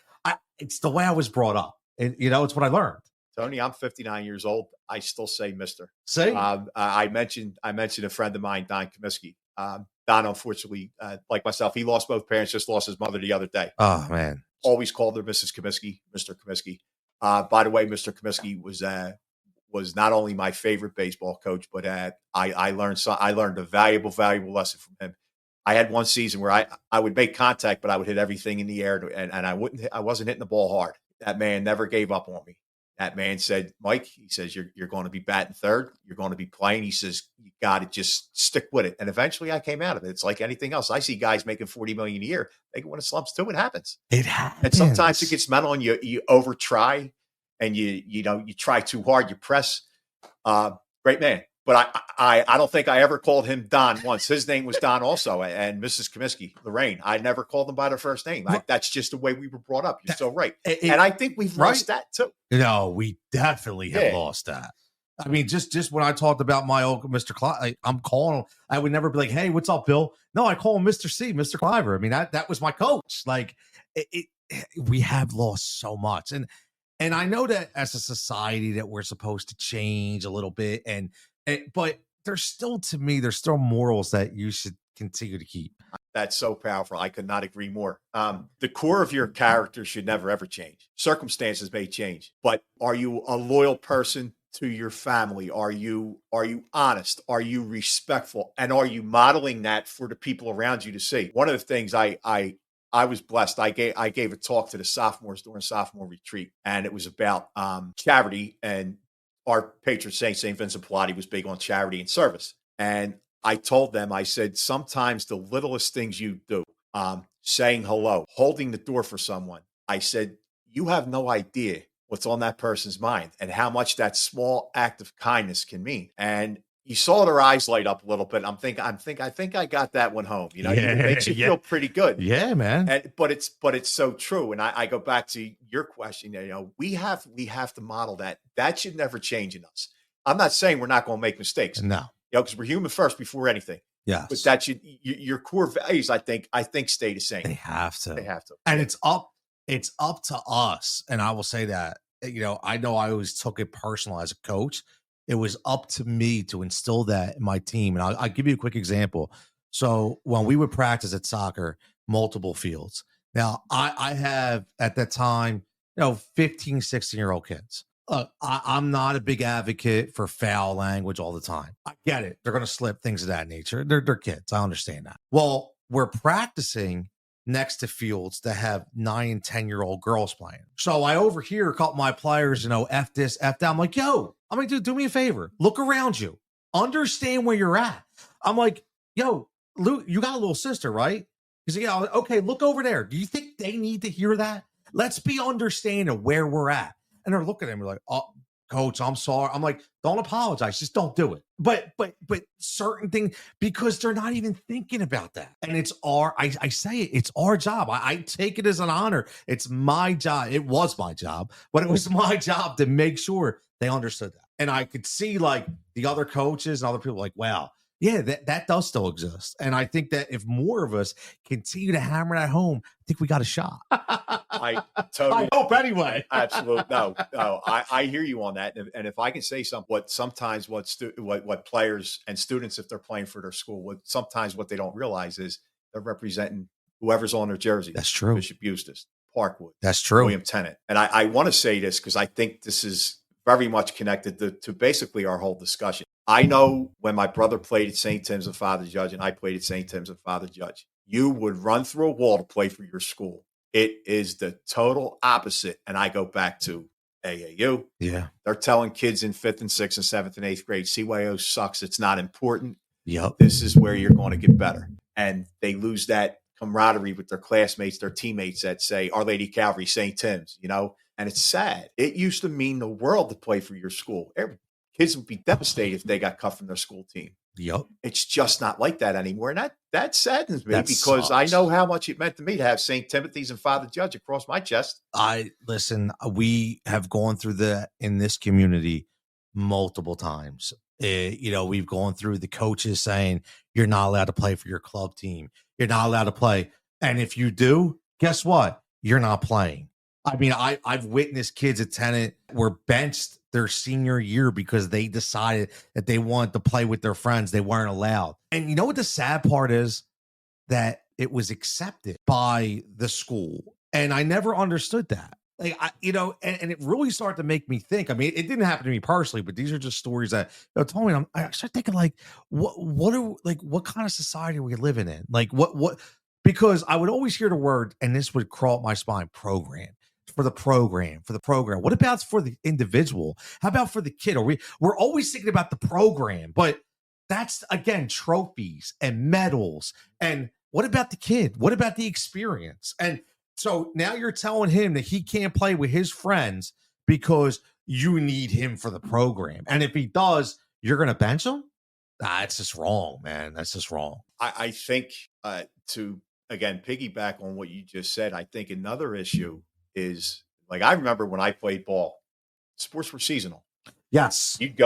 it's the way I was brought up, and it's what I learned. Tony, I'm 59 years old. I still say Mr. Say, I mentioned a friend of mine, Don Comiskey. Don, unfortunately, like myself, he lost both parents. Just lost his mother the other day. Oh man, always called her Mrs. Comiskey, Mr. Comiskey. By the way, Mr. Comiskey was not only my favorite baseball coach, but I learned a valuable lesson from him. I had one season where I would make contact, but I would hit everything in the air, and I wasn't hitting the ball hard. That man never gave up on me. That man said, Mike, he says, you're going to be batting third. You're going to be playing. He says, you got to just stick with it. And eventually I came out of it. It's like anything else. I see guys making $40 million a year. They go into slumps too. It happens. It happens. And sometimes it gets mental, and you over try, and you try too hard. You press. Great man. But I don't think I ever called him Don once. His name was Don also, and Mrs. Comiskey, Lorraine. I never called them by their first name. That's just the way we were brought up. You're so right. And I think we've lost that too. No, we definitely have lost that. I mean, just when I talked about my old Mr. Clive, I'm calling him. I would never be like, hey, what's up, Bill? No, I call him Mr. C, Mr. Cliver. I mean, that was my coach. Like, we have lost so much. And I know that as a society that we're supposed to change a little bit, but there's still morals that you should continue to keep. That's so powerful. I could not agree more. The core of your character should never, ever change. Circumstances may change, but are you a loyal person to your family? Are you honest? Are you respectful? And are you modeling that for the people around you to see? One of the things I was blessed. I gave a talk to the sophomores during sophomore retreat, and it was about charity. And our patron saint, St. Vincent Pallotti, was big on charity and service. And I told them, I said, sometimes the littlest things you do, saying hello, holding the door for someone, I said, you have no idea what's on that person's mind and how much that small act of kindness can mean. And you saw their eyes light up a little bit. I think I got that one home. It makes you feel pretty good. Yeah, man. But it's so true. And I go back to your question. We have to model that. That should never change in us. I'm not saying we're not going to make mistakes. No, because we're human first before anything. Yes. But that should your core values. I think stay the same. They have to. And it's up to us. And I will say that. I know I always took it personal as a coach. It was up to me to instill that in my team. And I'll give you a quick example. So when we would practice at soccer, multiple fields. Now, I have, at that time, 15, 16-year-old kids. Look, I'm not a big advocate for foul language all the time. I get it. They're going to slip, things of that nature. They're kids. I understand that. Well, we're practicing next to fields that have 9 and 10-year-old girls playing. So I overhear a couple of my players, F this, F that. I'm like, yo, I'm like, dude, do me a favor. Look around you. Understand where you're at. I'm like, yo, Luke, you got a little sister, right? He's like, yeah, okay, look over there. Do you think they need to hear that? Let's be understanding where we're at. And they're looking at me like, oh, coach, I'm sorry. I'm like, don't apologize. Just don't do it. But certain things, because they're not even thinking about that. And it's I say it, it's our job. I take it as an honor. It's my job. It was my job, but it was my job to make sure they understood that. And I could see like the other coaches and other people like, wow, yeah, that does still exist. And I think that if more of us continue to hammer that home, I think we got a shot. I totally hope anyway. Absolutely. No, I hear you on that. And if I can say something, what players and students, if they're playing for their school, what they don't realize is they're representing whoever's on their jersey. That's true. Bishop Eustace, Parkwood. That's true. William Tennant. And I want to say this because I think this is very much connected to basically our whole discussion. I know when my brother played at St. Tim's and Father Judge, and I played at St. Tim's and Father Judge, you would run through a wall to play for your school. It is the total opposite. And I go back to AAU. Yeah. They're telling kids in 5th and 6th and 7th and 8th grade, CYO sucks. It's not important. Yep. This is where you're going to get better. And they lose that camaraderie with their classmates, their teammates that say, Our Lady Calvary, St. Tim's, and it's sad. It used to mean the world to play for your school. Kids would be devastated if they got cut from their school team. Yep. It's just not like that anymore. And that saddens me because sucks. I know how much it meant to me to have St. Timothy's and Father Judge across my chest. Listen, we have gone through that in this community multiple times. We've gone through the coaches saying, you're not allowed to play for your club team. You're not allowed to play. And if you do, guess what? You're not playing. I mean, I've witnessed kids at Tennant were benched their senior year because they decided that they wanted to play with their friends. They weren't allowed. And you know what the sad part is? That it was accepted by the school. And I never understood that. Like, and it really started to make me think. I mean, it didn't happen to me personally, but these are just stories that told me. I started thinking, like, what kind of society are we living in? Like, what? Because I would always hear the word, and this would crawl up my spine: program. For the program. What about for the individual? How about for the kid? We're always thinking about the program, but that's again trophies and medals. And what about the kid? What about the experience? And so now you're telling him that he can't play with his friends because you need him for the program. And if he does, you're going to bench him? That's just wrong, man. That's just wrong. I think to again piggyback on what you just said, I think another issue is, like, I remember when I played ball, sports were seasonal. Yes. You'd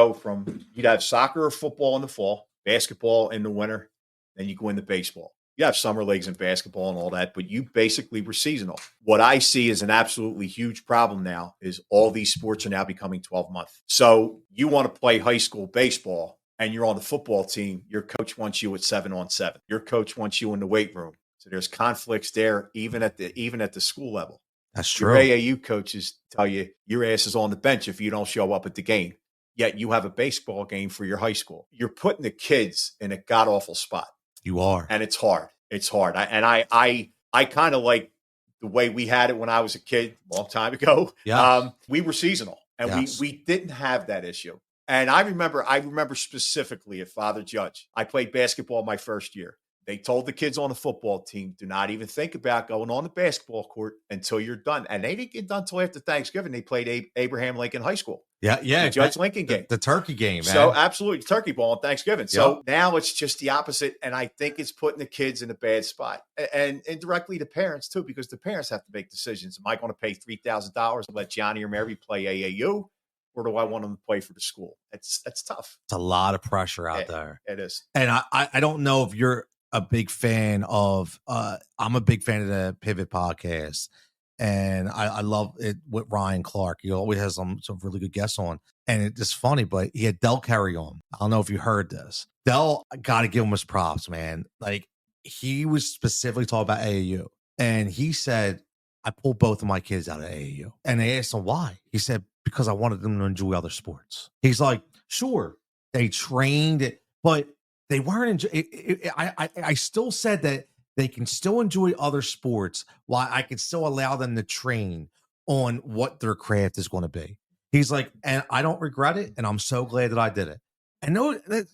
have soccer or football in the fall, basketball in the winter, then you go into baseball. You have summer leagues in basketball and all that, but you basically were seasonal. What I see as an absolutely huge problem now is all these sports are now becoming 12-month. So you want to play high school baseball and you're on the football team, your coach wants you at 7-on-7. Your coach wants you in the weight room. So there's conflicts there, even at the school level. That's true. Your AAU coaches tell you your ass is on the bench if you don't show up at the game. Yet you have a baseball game for your high school. You're putting the kids in a god-awful spot. You are. And it's hard. It's hard. I kind of like the way we had it when I was a kid a long time ago. Yeah. We were seasonal, and we didn't have that issue. And I remember specifically at Father Judge, I played basketball my first year. They told the kids on the football team, do not even think about going on the basketball court until you're done. And they didn't get done until after Thanksgiving. They played Abraham Lincoln High School. Yeah. The Judge Lincoln game. The turkey game, man. So absolutely, turkey ball on Thanksgiving. Yep. So now it's just the opposite. And I think it's putting the kids in a bad spot. And indirectly the parents too, because the parents have to make decisions. Am I going to pay $3,000 and let Johnny or Mary play AAU? Or do I want them to play for the school? That's tough. It's a lot of pressure out there. It is. And I don't know if you're a big fan of I'm a big fan of the Pivot podcast, and I love it with Ryan Clark. He always has some really good guests on, and it's just funny, but he had Del Carey on. I don't know if you heard this. Del, got to give him his props, man. Like, he was specifically talking about AAU, and he said, I pulled both of my kids out of AAU. And they asked him why. He said, because I wanted them to enjoy other sports. He's like, sure, they trained, but they weren't. I still said that they can still enjoy other sports while I can still allow them to train on what their craft is going to be. He's like, and I don't regret it, and I'm so glad that I did it. And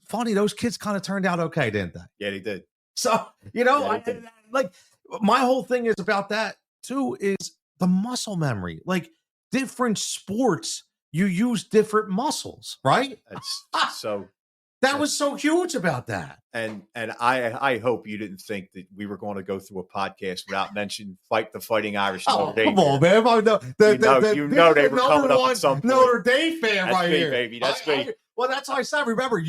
funny, those kids kind of turned out okay, didn't they? Yeah, they did. So, like my whole thing is about that too, is the muscle memory. Like different sports, you use different muscles, right? That's so. That was so huge about that. And I hope you didn't think that we were going to go through a podcast without mentioning the Fighting Irish. Oh, come on, man! You know they were coming up at some point. Notre Dame fan that's right me, here, baby. That's me. Well, that's why I said. Remember,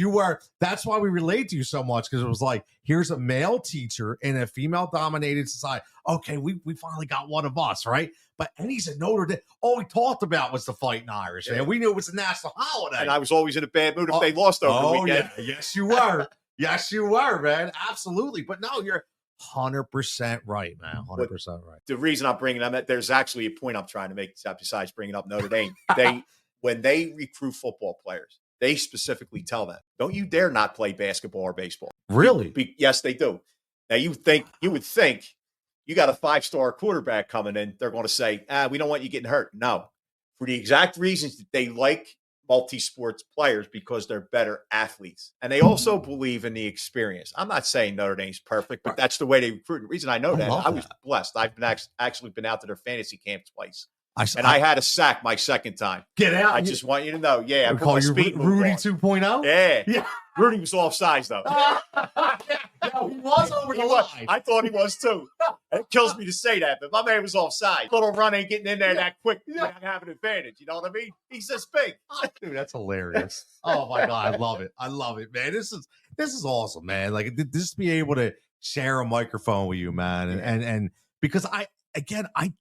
that's why we relate to you so much, because it was like, here's a male teacher in a female-dominated society. Okay, we finally got one of us, right? And he's a Notre Dame. All we talked about was the Fighting Irish, man. We knew it was a national holiday. And I was always in a bad mood if they lost over the weekend. Yeah. Yes, you were. Yes, you were, man. Absolutely. But no, you're 100% right, man. 100% right. The reason I'm bringing them, there's actually a point I'm trying to make besides bringing up Notre Dame. When they recruit football players, they specifically tell them, don't you dare not play basketball or baseball. Really? Yes, they do. Now, you would think you got a 5-star quarterback coming in, they're going to say, we don't want you getting hurt. No. For the exact reasons that they like multi-sports players, because they're better athletes. And they also believe in the experience. I'm not saying Notre Dame's perfect, but that's the way they recruit. The reason I know that, I was blessed. I've been actually been out to their fantasy camp twice. I had a sack my second time. Get out. I just want you to know. Yeah. I call you Rudy 2.0? Yeah. Rudy was offsides, though. No, he was over the line. I thought he was, too. It kills me to say that, but my man was offside. Little run ain't getting in there that quick. I have an advantage. You know what I mean? He's this big. Dude, that's hilarious. Oh, my God. I love it. I love it, man. This is awesome, man. Like, just be able to share a microphone with you, man. And because I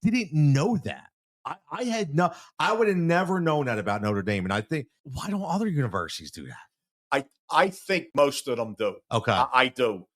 didn't know that. I would have never known that about Notre Dame. And I think, why don't other universities do that? I think most of them do. Okay. I do.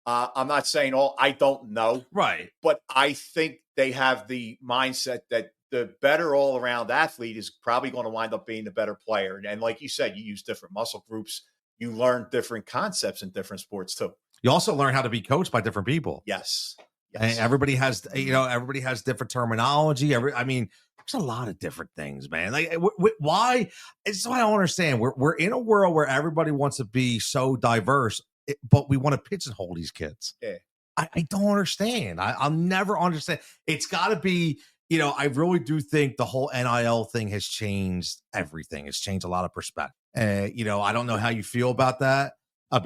I'm not saying all. I don't know. Right. But I think they have the mindset that the better all-around athlete is probably going to wind up being the better player. And like you said, you use different muscle groups. You learn different concepts in different sports too. You also learn how to be coached by different people. Yes. And everybody has different terminology. There's a lot of different things, man. Like, why? It's what I don't understand. We're in a world where everybody wants to be so diverse, but we want to pigeonhole these kids. Yeah. I don't understand. I'll never understand. It's got to be, I really do think the whole NIL thing has changed everything. It's changed a lot of perspective. I don't know how you feel about that. Let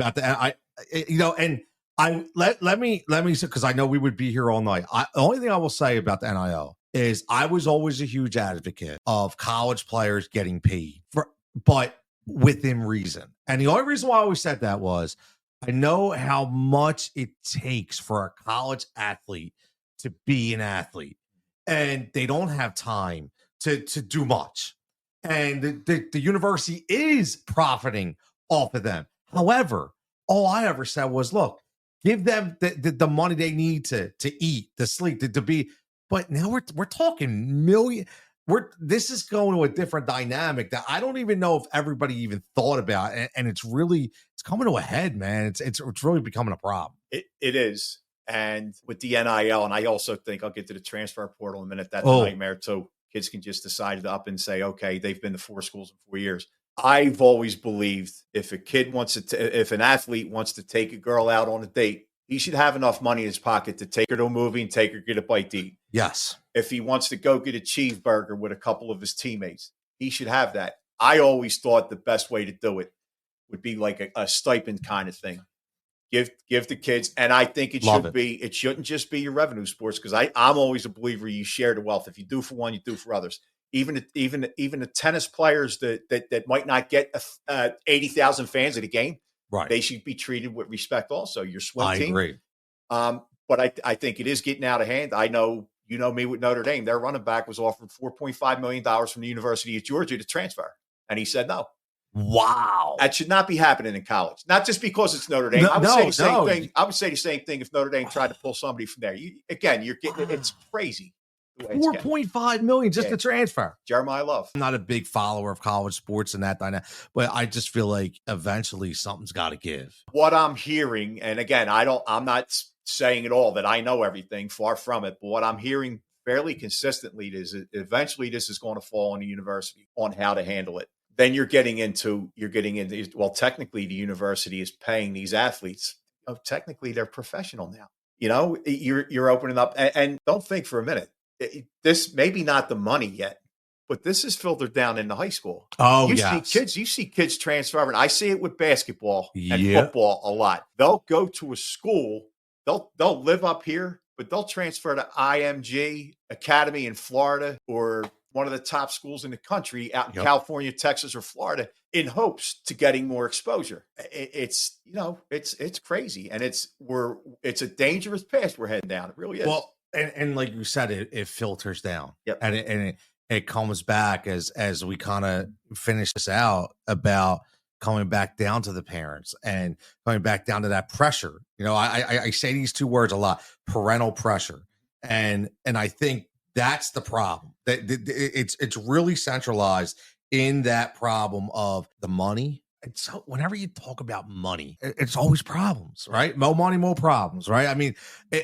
me say, because I know we would be here all night. The only thing I will say about the NIL is I was always a huge advocate of college players getting paid, but within reason. And the only reason why I always said that was I know how much it takes for a college athlete to be an athlete, and they don't have time to do much. And the university is profiting off of them. However, all I ever said was, look, give them the money they need to eat, to sleep, to be. But now we're talking million. This is going to a different dynamic that I don't even know if everybody even thought about, and it's coming to a head, man. It's really becoming a problem. It is, and with the NIL, and I also think I'll get to the transfer portal in a minute. That's a nightmare too. Kids can just decide up and say, okay, they've been to 4 schools in 4 years. I've always believed if if an athlete wants to take a girl out on a date, he should have enough money in his pocket to take her to a movie and take her get a bite to eat. Yes. If he wants to go get a cheeseburger with a couple of his teammates, he should have that. I always thought the best way to do it would be like a stipend kind of thing. Give the kids, and I think it shouldn't just be your revenue sports, because I'm always a believer you share the wealth. If you do for one, you do for others. Even the tennis players that might not get 80,000 fans at a game, right? They should be treated with respect also. Your swim team. I agree. But I think it is getting out of hand. I know, me with Notre Dame, their running back was offered $4.5 million from the University of Georgia to transfer. And he said no. Wow. That should not be happening in college. Not just because it's Notre Dame. I would say the same thing if Notre Dame tried to pull somebody from there. You're getting it's crazy. $4.5 million just to transfer. Jeremiah Love. I'm not a big follower of college sports and that dynamic, but I just feel like eventually something's got to give. What I'm hearing, and again, I'm not saying at all that I know everything, far from it, but what I'm hearing fairly consistently is that eventually this is going to fall on the university on how to handle it. Then you're getting into, well, technically the university is paying these athletes. Technically they're professional now. You're opening up, and don't think for a minute, this maybe not the money yet, but this is filtered down into high school. Oh, you see kids transferring. I see it with basketball and football a lot. They'll go to a school, they'll live up here, but they'll transfer to IMG Academy in Florida or one of the top schools in the country out in California, Texas, or Florida in hopes to getting more exposure. It's crazy. And it's a dangerous path we're heading down. It really is. Well, and like you said, it filters down. Yep. And it comes back as we kind of finish this out about coming back down to the parents and coming back down to that pressure. I say these two words a lot: parental pressure. And I think that's the problem. That it's really centralized in that problem of the money. And so whenever you talk about money, it's always problems, right? More money, more problems, right? I mean,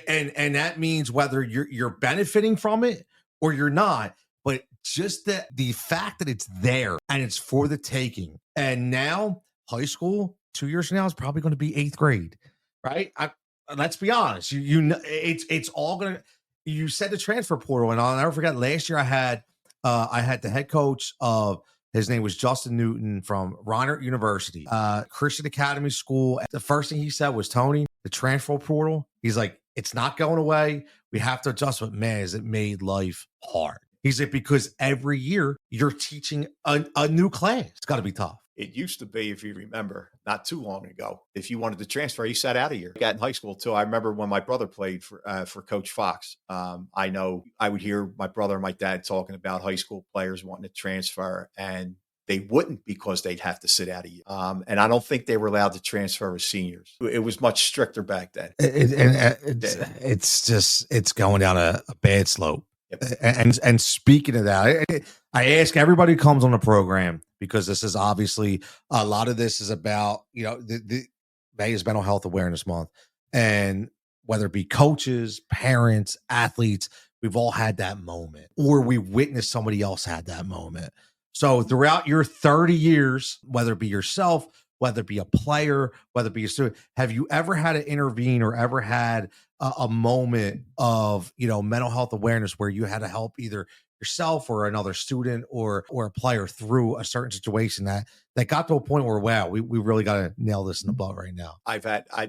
and that means whether you're benefiting from it or you're not, but just the fact that it's there and it's for the taking. And now high school 2 years from now is probably going to be 8th grade, right? Let's be honest. It's all going to. You said the transfer portal, and I'll never forget. Last year, I had the head coach of, his name was Justin Newton from Reinhardt University, Christian Academy School. The first thing he said was, Tony, the transfer portal. He's like, it's not going away. We have to adjust. But man, has it made life hard? He's like, because every year you're teaching a new class. It's got to be tough. It used to be, if you remember, not too long ago, if you wanted to transfer, you sat out a year. Got in high school too. I remember when my brother played for Coach Fox. I know I would hear my brother and my dad talking about high school players wanting to transfer, and they wouldn't because they'd have to sit out a year. And I don't think they were allowed to transfer as seniors. It was much stricter back then. It's going down a bad slope. Yep. And speaking of that, I ask everybody who comes on the program, because this is obviously a lot of this is about, the May is Mental Health Awareness Month, and whether it be coaches, parents, athletes, we've all had that moment, or we witnessed somebody else had that moment. So throughout your 30 years, whether it be yourself, whether it be a player, whether it be a student, have you ever had to intervene or ever had a moment of, mental health awareness where you had to help either yourself or another student or a player through a certain situation that got to a point where, wow, we really got to nail this in the butt right now?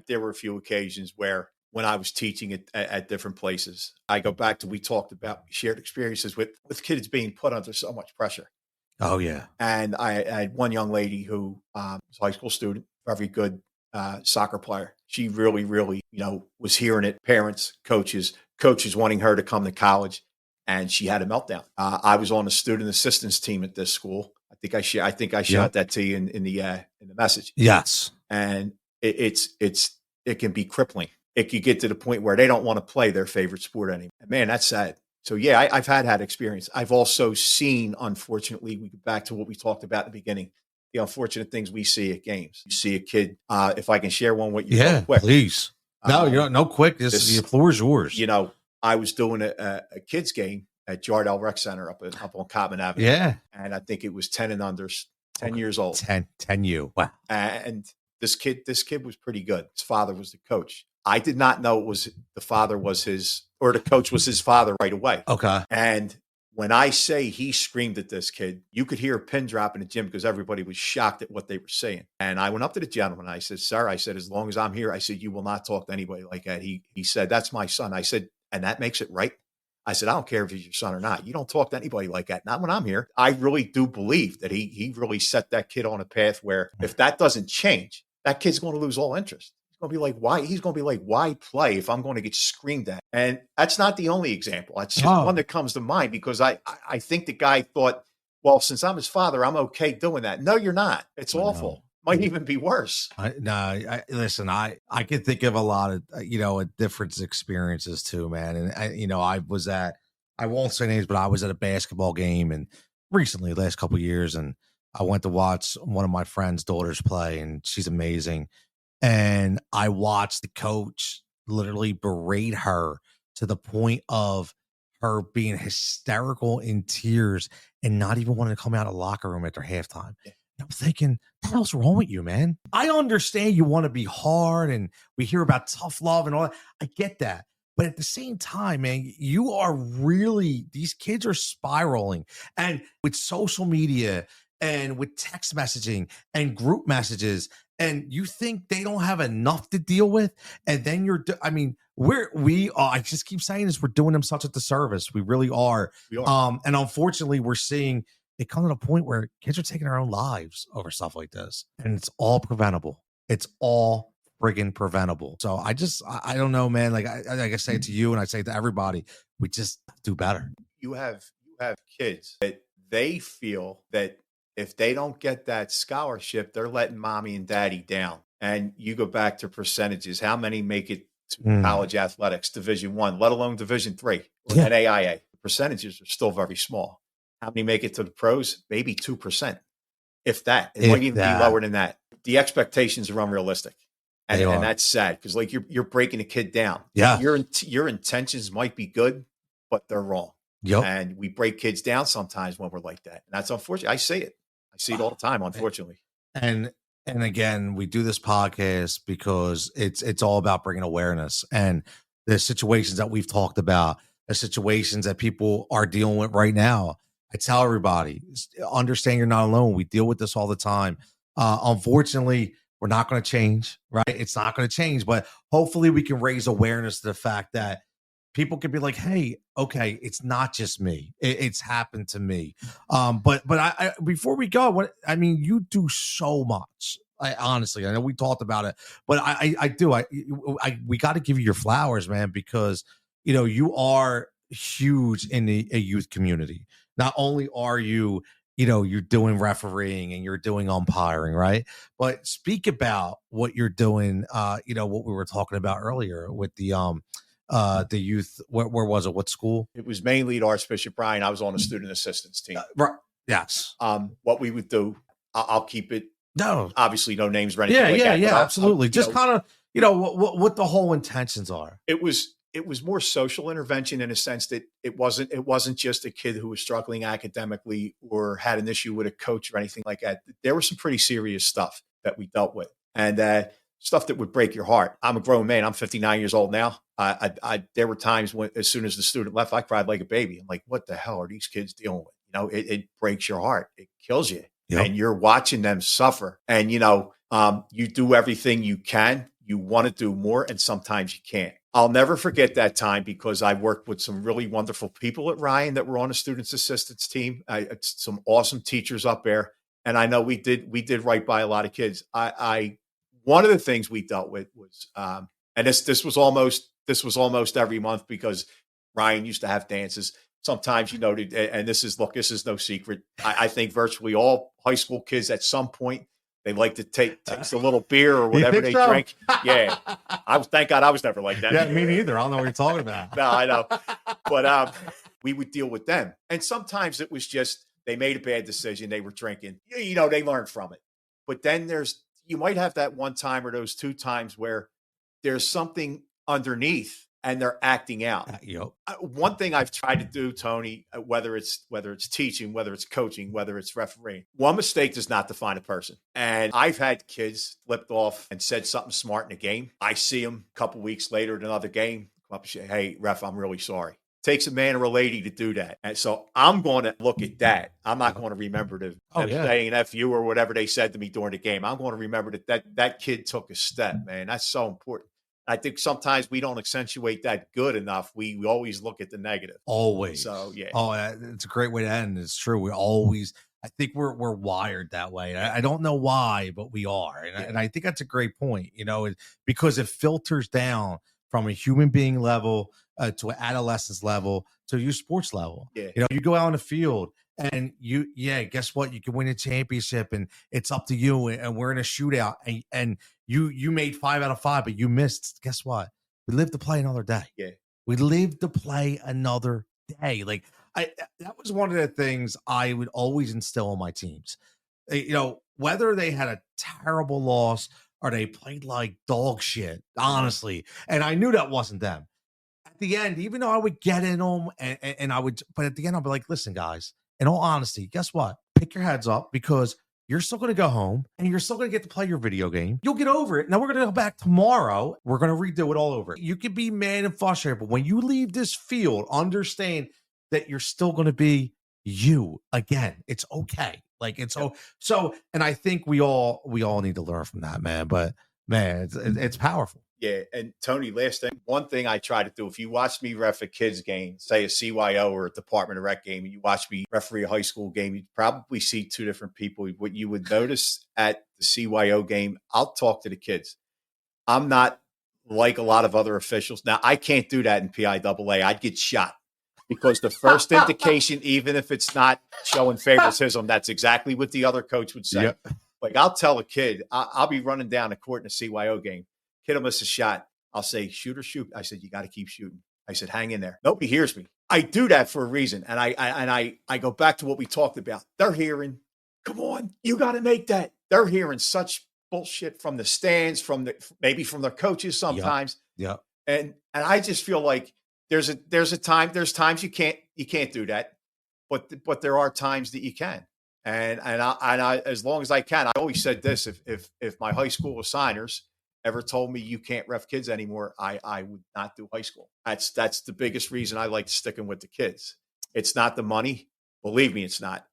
There were a few occasions where when I was teaching at different places, I go back to, we talked about shared experiences with kids being put under so much pressure. Oh, yeah. And I had one young lady who was a high school student, very good soccer player. She really, really, was hearing it. Parents, coaches wanting her to come to college, and she had a meltdown. I was on the student assistance team at this school. I think I shot that to you in the message. Yes. And it can be crippling. It could get to the point where they don't want to play their favorite sport anymore. And man, that's sad. So yeah, I've had experience. I've also seen, unfortunately, we get back to what we talked about in the beginning, the unfortunate things we see at games. You see a kid, if I can share one with you. Yeah, quick. Please. No, quick. The floor is yours. I was doing a kids game at Jardel Rec Center up on Cottman Avenue. Yeah. And I think it was 10 and under, 10 years old. 10 you. Wow. And this kid was pretty good. His father was the coach. I did not know the coach was his father right away. Okay. And when I say he screamed at this kid, you could hear a pin drop in the gym because everybody was shocked at what they were saying. And I went up to the gentleman and I said, sir, as long as I'm here, I said, you will not talk to anybody like that. He said, that's my son. I said, and that makes it right? I said, I don't care if he's your son or not. You don't talk to anybody like that. Not when I'm here. I really do believe that he really set that kid on a path where if that doesn't change, that kid's going to lose all interest. Going to be like, why? He's going to be like, why play if I'm going to get screamed at? And that's not the only example. That's just one that comes to mind because I think the guy thought, well, since I'm his father, I'm okay doing that. No, you're not. It's awful. Might even be worse. Listen, I can think of a lot of, different experiences too, man. And I was at I won't say names, but I was at a basketball game and recently, last couple of years, and I went to watch one of my friend's daughters play, and she's amazing. And I watched the coach literally berate her to the point of her being hysterical in tears and not even wanting to come out of the locker room after halftime. Yeah. I'm thinking, what the hell's wrong with you, man? I understand you want to be hard and we hear about tough love and all that. I get that. But at the same time, man, you are really, these kids are spiraling. And with social media and with text messaging and group messages, and you think they don't have enough to deal with, and then I mean, we are, I just keep saying this, we're doing them such a disservice. We really are. We are. And unfortunately, we're seeing it come to a point where kids are taking their own lives over stuff like this, and it's all preventable. It's all friggin' preventable. So I don't know, man. Like I say it to you, and I say it to everybody, we just do better. You have kids that they feel that if they don't get that scholarship, they're letting mommy and daddy down. And you go back to percentages. How many make it to college athletics, Division I, let alone Division III or NAIA? The percentages are still very small. How many make it to the pros? Maybe 2%, if that. It might even be lower than that. The expectations are unrealistic. And that's sad because like you're breaking a kid down. Yeah. Your intentions might be good, but they're wrong. Yep. And we break kids down sometimes when we're like that. And that's unfortunate. I see it. I see it all the time, unfortunately. And again, we do this podcast because it's all about bringing awareness, and the situations that we've talked about, the situations that people are dealing with right now. I tell everybody, understand you're not alone. We deal with this all the time. Unfortunately, we're not going to change, right? It's not going to change, but hopefully we can raise awareness to the fact that people could be like, hey, okay, it's not just me. It's happened to me. But I before we go, you do so much. Honestly, I know we talked about it, but we got to give you your flowers, man, because, you are huge in a youth community. Not only are you, you're doing refereeing and you're doing umpiring, right? But speak about what you're doing, what we were talking about earlier with the youth. Where was it? What school? It was mainly at Archbishop Bryan. I was on the student assistance team. Right. Yes. What we would do, I'll keep it. No, obviously no names or anything. Yeah, absolutely. Just kind of, what the whole intentions are. It was more social intervention in a sense that it wasn't just a kid who was struggling academically or had an issue with a coach or anything like that. There was some pretty serious stuff that we dealt with, and stuff that would break your heart. I'm a grown man. I'm 59 years old now. There were times when, as soon as the student left, I cried like a baby. I'm like, what the hell are these kids dealing with? It breaks your heart. It kills you. Yep. And you're watching them suffer. And, you do everything you can. You want to do more, and sometimes you can't. I'll never forget that time because I worked with some really wonderful people at Ryan that were on the students assistance team. Some awesome teachers up there. And I know we did right by a lot of kids. One of the things we dealt with was, and this was almost every month because Ryan used to have dances. Sometimes, and this is no secret. I think virtually all high school kids at some point, they like to take a little beer or whatever they drink. Yeah. Thank God I was never like that. Yeah, me neither. I don't know what you're talking about. No, I know. But we would deal with them. And sometimes it was just, they made a bad decision. They were drinking, they learned from it. But then you might have that one time or those two times where there's something underneath and they're acting out. Yep. One thing I've tried to do, Tony, whether it's teaching, whether it's coaching, whether it's refereeing, one mistake does not define a person. And I've had kids flipped off and said something smart in a game. I see them a couple weeks later in another game, come up and say, hey, ref, I'm really sorry. It takes a man or a lady to do that. And so I'm going to look at that. I'm not going to remember them saying F you or whatever they said to me during the game. I'm going to remember that kid took a step, man. That's so important. I think sometimes we don't accentuate that good enough. We always look at the negative. Always. So, yeah. Oh, it's a great way to end. It's true. I think we're wired that way. I don't know why, but we are. And I think that's a great point, because it filters down from a human being level to an adolescence level to your sports level. Yeah. You go out on the field and guess what? You can win a championship and it's up to you. And we're in a shootout and you made 5 out of 5, but you missed. Guess what? We live to play another day. Yeah. We live to play another day. Like that was one of the things I would always instill on my teams. Whether they had a terrible loss or they played like dog shit, honestly. And I knew that wasn't them. At the end, even though I would get in them and I would, but at the end, I'll be like, listen, guys, in all honesty, guess what? Pick your heads up because you're still going to go home and you're still going to get to play your video game. You'll get over it. Now we're going to go back tomorrow. We're going to redo it all over. You can be mad and frustrated, but when you leave this field, understand that you're still going to be you again. It's okay. Like it's so, and I think we all need to learn from that, man. But man, it's powerful. Yeah, and Tony, last thing, one thing I try to do, if you watch me ref a kids game, say a CYO or a Department of Rec game, and you watch me referee a high school game, you'd probably see two different people. What you would notice at the CYO game, I'll talk to the kids. I'm not like a lot of other officials. Now, I can't do that in PIAA. I'd get shot because the first indication, even if it's not showing favoritism, that's exactly what the other coach would say. Yep. Like I'll tell a kid, I'll be running down the court in a CYO game. Kid will miss a shot. I'll say, shoot or shoot. I said, you got to keep shooting. I said, hang in there. Nobody hears me. I do that for a reason. And I go back to what we talked about. They're hearing, come on, you got to make that. They're hearing such bullshit from the stands, maybe from their coaches sometimes. Yeah. And I just feel like there's times you can't do that, but there are times that you can. And I as long as I can, I always said this, if my high school assigners ever told me you can't ref kids anymore, I would not do high school. That's the biggest reason I like sticking with the kids. It's not the money. Believe me, it's not.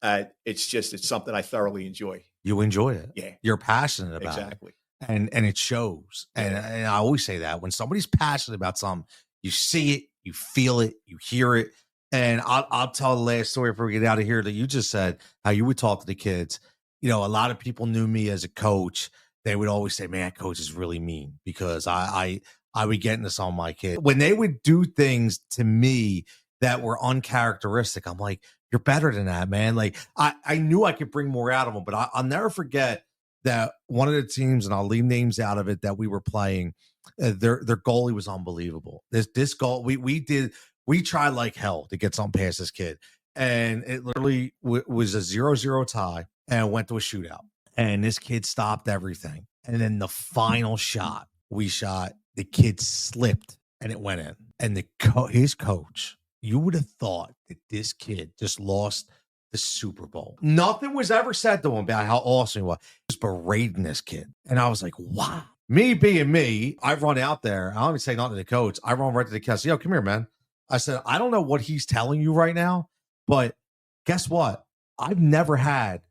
It's something I thoroughly enjoy. You enjoy it. Yeah. You're passionate about exactly. it. And it shows. Yeah. And I always say that when somebody's passionate about something, you see it, you feel it, you hear it. And I'll tell the last story before we get out of here that you just said, how you would talk to the kids. A lot of people knew me as a coach. They would always say, man, coach is really mean because I would get into some of my kids. When they would do things to me that were uncharacteristic, I'm like, you're better than that, man. Like I knew I could bring more out of them, but I'll never forget that one of the teams, and I'll leave names out of it, that we were playing, their goalie was unbelievable. This goal, we tried like hell to get something past this kid. And it literally was a 0-0 tie and went to a shootout. And this kid stopped everything. And then the final shot we shot, the kid slipped and it went in. And his coach, you would have thought that this kid just lost the Super Bowl. Nothing was ever said to him about how awesome he was. He was berating this kid. And I was like, wow. Me being me, I run out there. I don't even say nothing to the coach. I run right to the kid. I say, yo, come here, man. I said, I don't know what he's telling you right now, but guess what? I've never had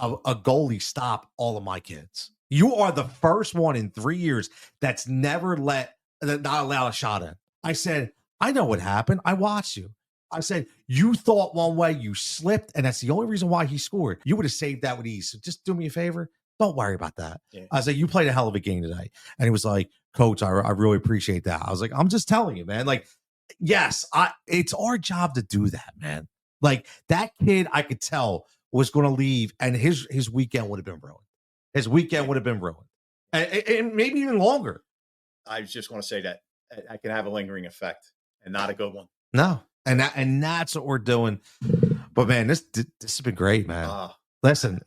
a goalie stop all of my kids. You are the first one in 3 years that's never not allowed a shot in. I said, I know what happened. I watched you. I said, you thought one way, you slipped, and that's the only reason why he scored. You would have saved that with ease. So just do me a favor. Don't worry about that. Yeah. I said, you played a hell of a game today. And he was like, coach, I really appreciate that. I was like, I'm just telling you, man. Like, yes, it's our job to do that, man. Like that kid, I could tell was going to leave, and his weekend would have been ruined. His weekend would have been ruined, and maybe even longer. I just want to say that I can have a lingering effect, and not a good one. No, and that's what we're doing. But man, this has been great, man. Listen,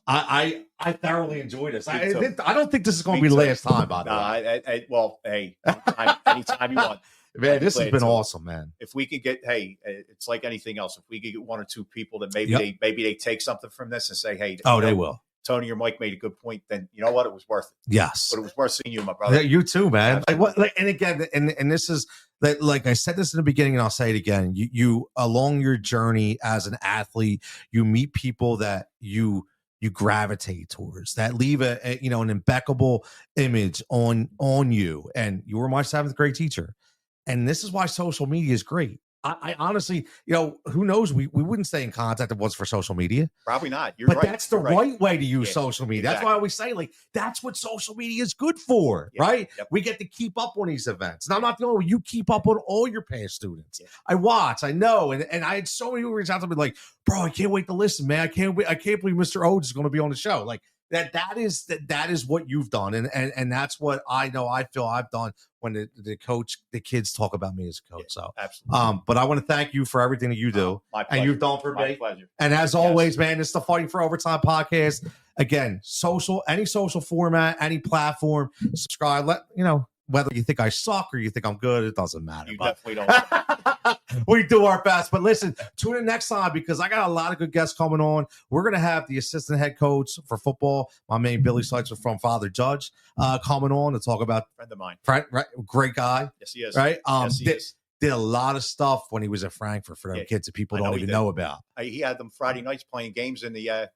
I thoroughly enjoyed this. I don't think this is going to be the last time, by the way. Well, hey, anytime you want. Man, this has been awesome, man. If we could get, it's like anything else. If we could get one or two people that maybe they take something from this and say, hey, they will. Tony or Mike made a good point. Then you know what? It was worth it. Yes, but it was worth seeing you, my brother. Yeah, you too, man. And again, and this is like I said this in the beginning, and I'll say it again. You along your journey as an athlete, you meet people that you gravitate towards, that leave an impeccable image on you. And you were my 7th grade teacher. And this is why social media is great. I honestly, who knows? We wouldn't stay in contact if it was for social media. Probably not. But that's the right way to use social media. Exactly. That's why I always say, like, that's what social media is good for, right? Yep. We get to keep up on these events. And I'm not the only one. You keep up on all your past students. Yeah. I watch, I know. And I had so many people reach out to me like, bro, I can't wait to listen, man. I can't believe Mr. Odes is going to be on the show. Like, that is what you've done, and that's what I know. I feel I've done when the kids talk about me as a coach. So absolutely. But I want to thank you for everything that you do and you've done for my me. Pleasure. And as always, man, it's the Fighting for Overtime podcast. Again, any social format, any platform, subscribe. Let you know whether you think I suck or you think I'm good. It doesn't matter. You definitely don't. We do our best. But listen, tune in next time because I got a lot of good guests coming on. We're going to have the assistant head coach for football, my man Billy Seitzer from Father Judge, coming on to talk about. Friend of mine. Right, great guy. Yes, he is. Right? Yes, he is. Did a lot of stuff when he was at Frankfurt for them kids that people don't even know about. He had them Friday nights playing games in the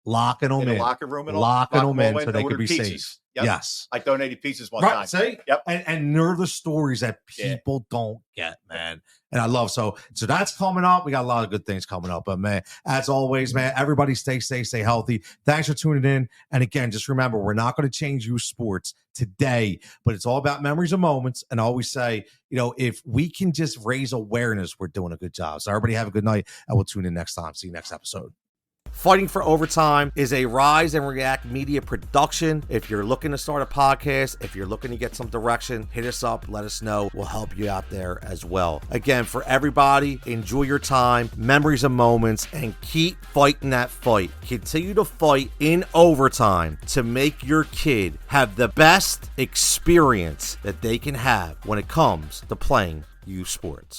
locking them in the locker room and locking them in so they could be pizzas. safe. Yep. Yes, I donated pizzas one time. See, yep, and they're the stories that people don't get, man. And I love so that's coming up. We got a lot of good things coming up, but man, as always, man, everybody stay safe, stay healthy. Thanks for tuning in. And again, just remember, we're not going to change youth sports today, but it's all about memories and moments. And I always say, if we can just raise awareness, we're doing a good job. So everybody have a good night, and we'll tune in next time. See you next episode. Fighting for Overtime is a Rise and React media production. If you're looking to start a podcast, if you're looking to get some direction, hit us up, let us know. We'll help you out there as well. Again, for everybody, enjoy your time, memories and moments, and keep fighting that fight. Continue to fight in overtime to make your kid have the best experience that they can have when it comes to playing youth sports.